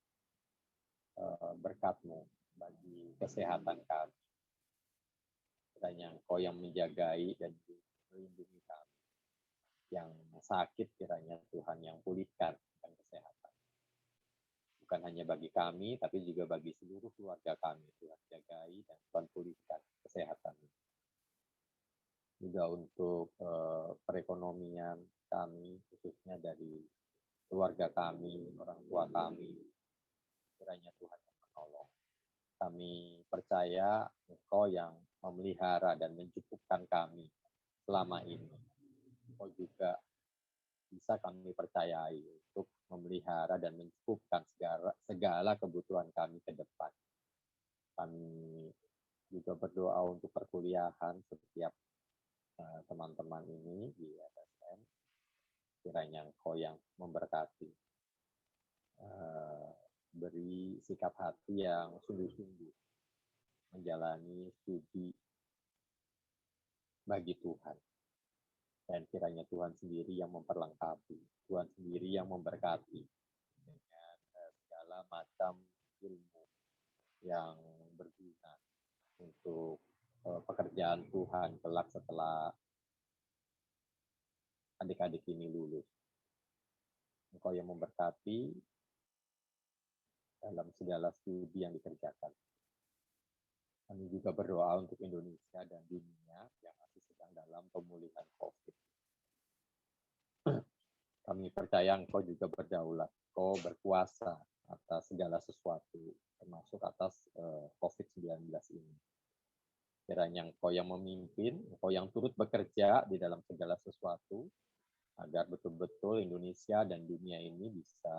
berkat-Mu bagi kesehatan kami. Kiranya Engkau yang menjagai dan melindungi kami. Yang sakit kiranya Tuhan yang pulihkan dan kesehatan. Bukan hanya bagi kami, tapi juga bagi seluruh keluarga kami. Tuhan jagai dan Tuhan pulihkan kesehatan. Juga untuk perekonomian kami, khususnya dari keluarga kami, orang tua kami. Kiranya Tuhan yang menolong. Kami percaya Engkau yang memelihara dan mencukupkan kami selama ini. Engkau juga bisa kami percayai untuk memelihara dan mencukupkan segala kebutuhan kami ke depan. Kami juga berdoa untuk perkuliahan setiap teman-teman ini di FSM. Kiranya Engkau yang memberkati. Beri sikap hati yang sungguh-sungguh menjalani studi bagi Tuhan. Dan kiranya Tuhan sendiri yang memperlengkapi, Tuhan sendiri yang memberkati dengan segala macam ilmu yang berguna untuk pekerjaan Tuhan kelak setelah adik-adik ini lulus. Engkau yang memberkati dalam segala studi yang dikerjakan. Kami juga berdoa untuk Indonesia dan dunia yang masih sedang dalam pemulihan COVID. Kami percaya Engkau juga berdaulat, Engkau berkuasa atas segala sesuatu, termasuk atas COVID-19 ini. Kiranya Engkau yang memimpin, Engkau yang turut bekerja di dalam segala sesuatu, agar betul-betul Indonesia dan dunia ini bisa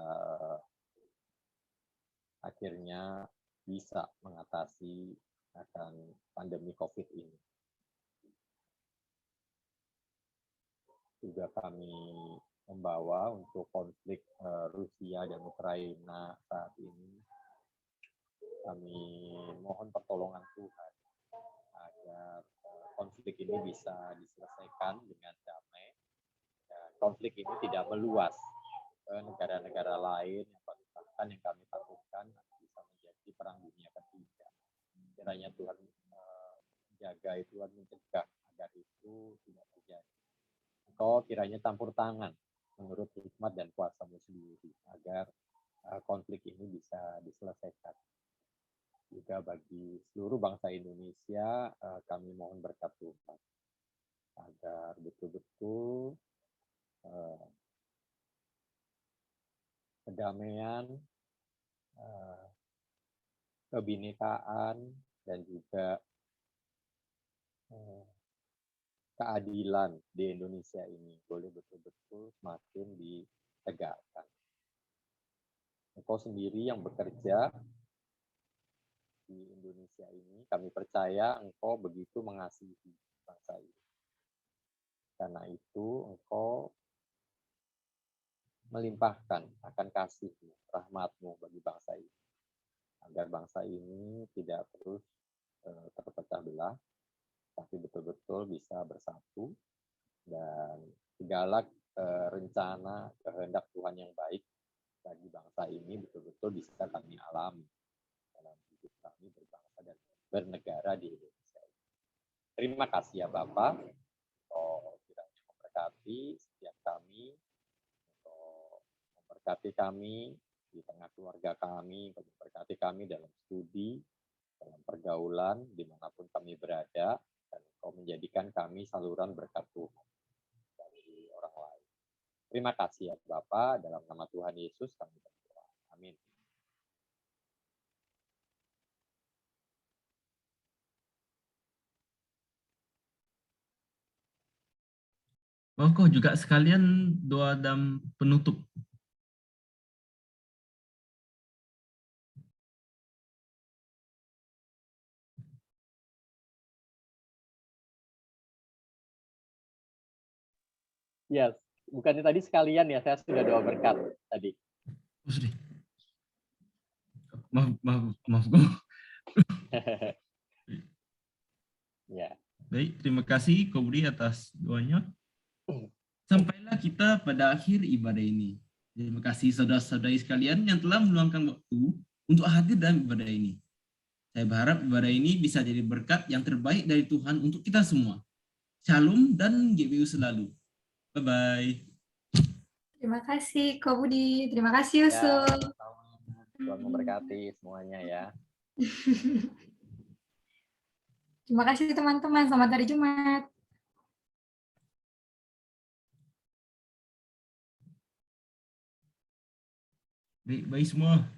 akhirnya bisa mengatasi akan pandemi COVID ini. Juga kami membawa untuk konflik Rusia dan Ukraina saat ini. Kami mohon pertolongan Tuhan agar konflik ini bisa diselesaikan dengan damai. Dan konflik ini tidak meluas ke negara-negara lain bahkan yang kami takutkan bisa menjadi perang dunia ketiga. Kiranya Tuhan menjaga, Tuhan mencegah agar itu tidak terjadi. Engkau kiranya campur tangan menurut hikmat dan kuasa-Mu sendiri agar konflik ini bisa diselesaikan. juga bagi seluruh bangsa Indonesia, kami mohon berkat Tuhan agar betul-betul kedamaian, kebinekaan, dan juga keadilan di Indonesia ini boleh betul-betul semakin ditegakkan. Engkau sendiri yang bekerja di Indonesia ini, kami percaya Engkau begitu mengasihi bangsa ini. Karena itu Engkau melimpahkan akan kasih-Mu, rahmat-Mu bagi bangsa ini. Agar bangsa ini tidak terus terpecah belah, tapi betul-betul bisa bersatu, dan segala rencana kehendak Tuhan yang baik bagi bangsa ini betul-betul bisa kami alami dalam hidup kami berbangsa dan bernegara di Indonesia. Terima kasih ya Bapak, untuk kiranya memberkati setiap kami, untuk memberkati kami di tengah keluarga kami, memberkati kami dalam studi, dalam pergaulan, dimanapun kami berada, dan Engkau menjadikan kami saluran berkat Tuhan bagi orang lain. Terima kasih ya Bapak, dalam nama Tuhan Yesus kami berdoa. Amin. Kok juga sekalian doa dan penutup. Yes, bukannya tadi sekalian ya, saya sudah doa berkat tadi. Maaf. Ya. Baik, terima kasih Ko Budi atas doanya. Sampailah kita pada akhir ibadah ini. Terima kasih saudara-saudari sekalian yang telah meluangkan waktu untuk hadir dalam ibadah ini. Saya berharap ibadah ini bisa jadi berkat yang terbaik dari Tuhan untuk kita semua. Shalom dan GBU selalu. Bye-bye. Terima kasih Ko Budi, terima kasih Yusuf. Tuhan memberkati semuanya ya. Terima kasih teman-teman, selamat hari Jumat. Baik semua.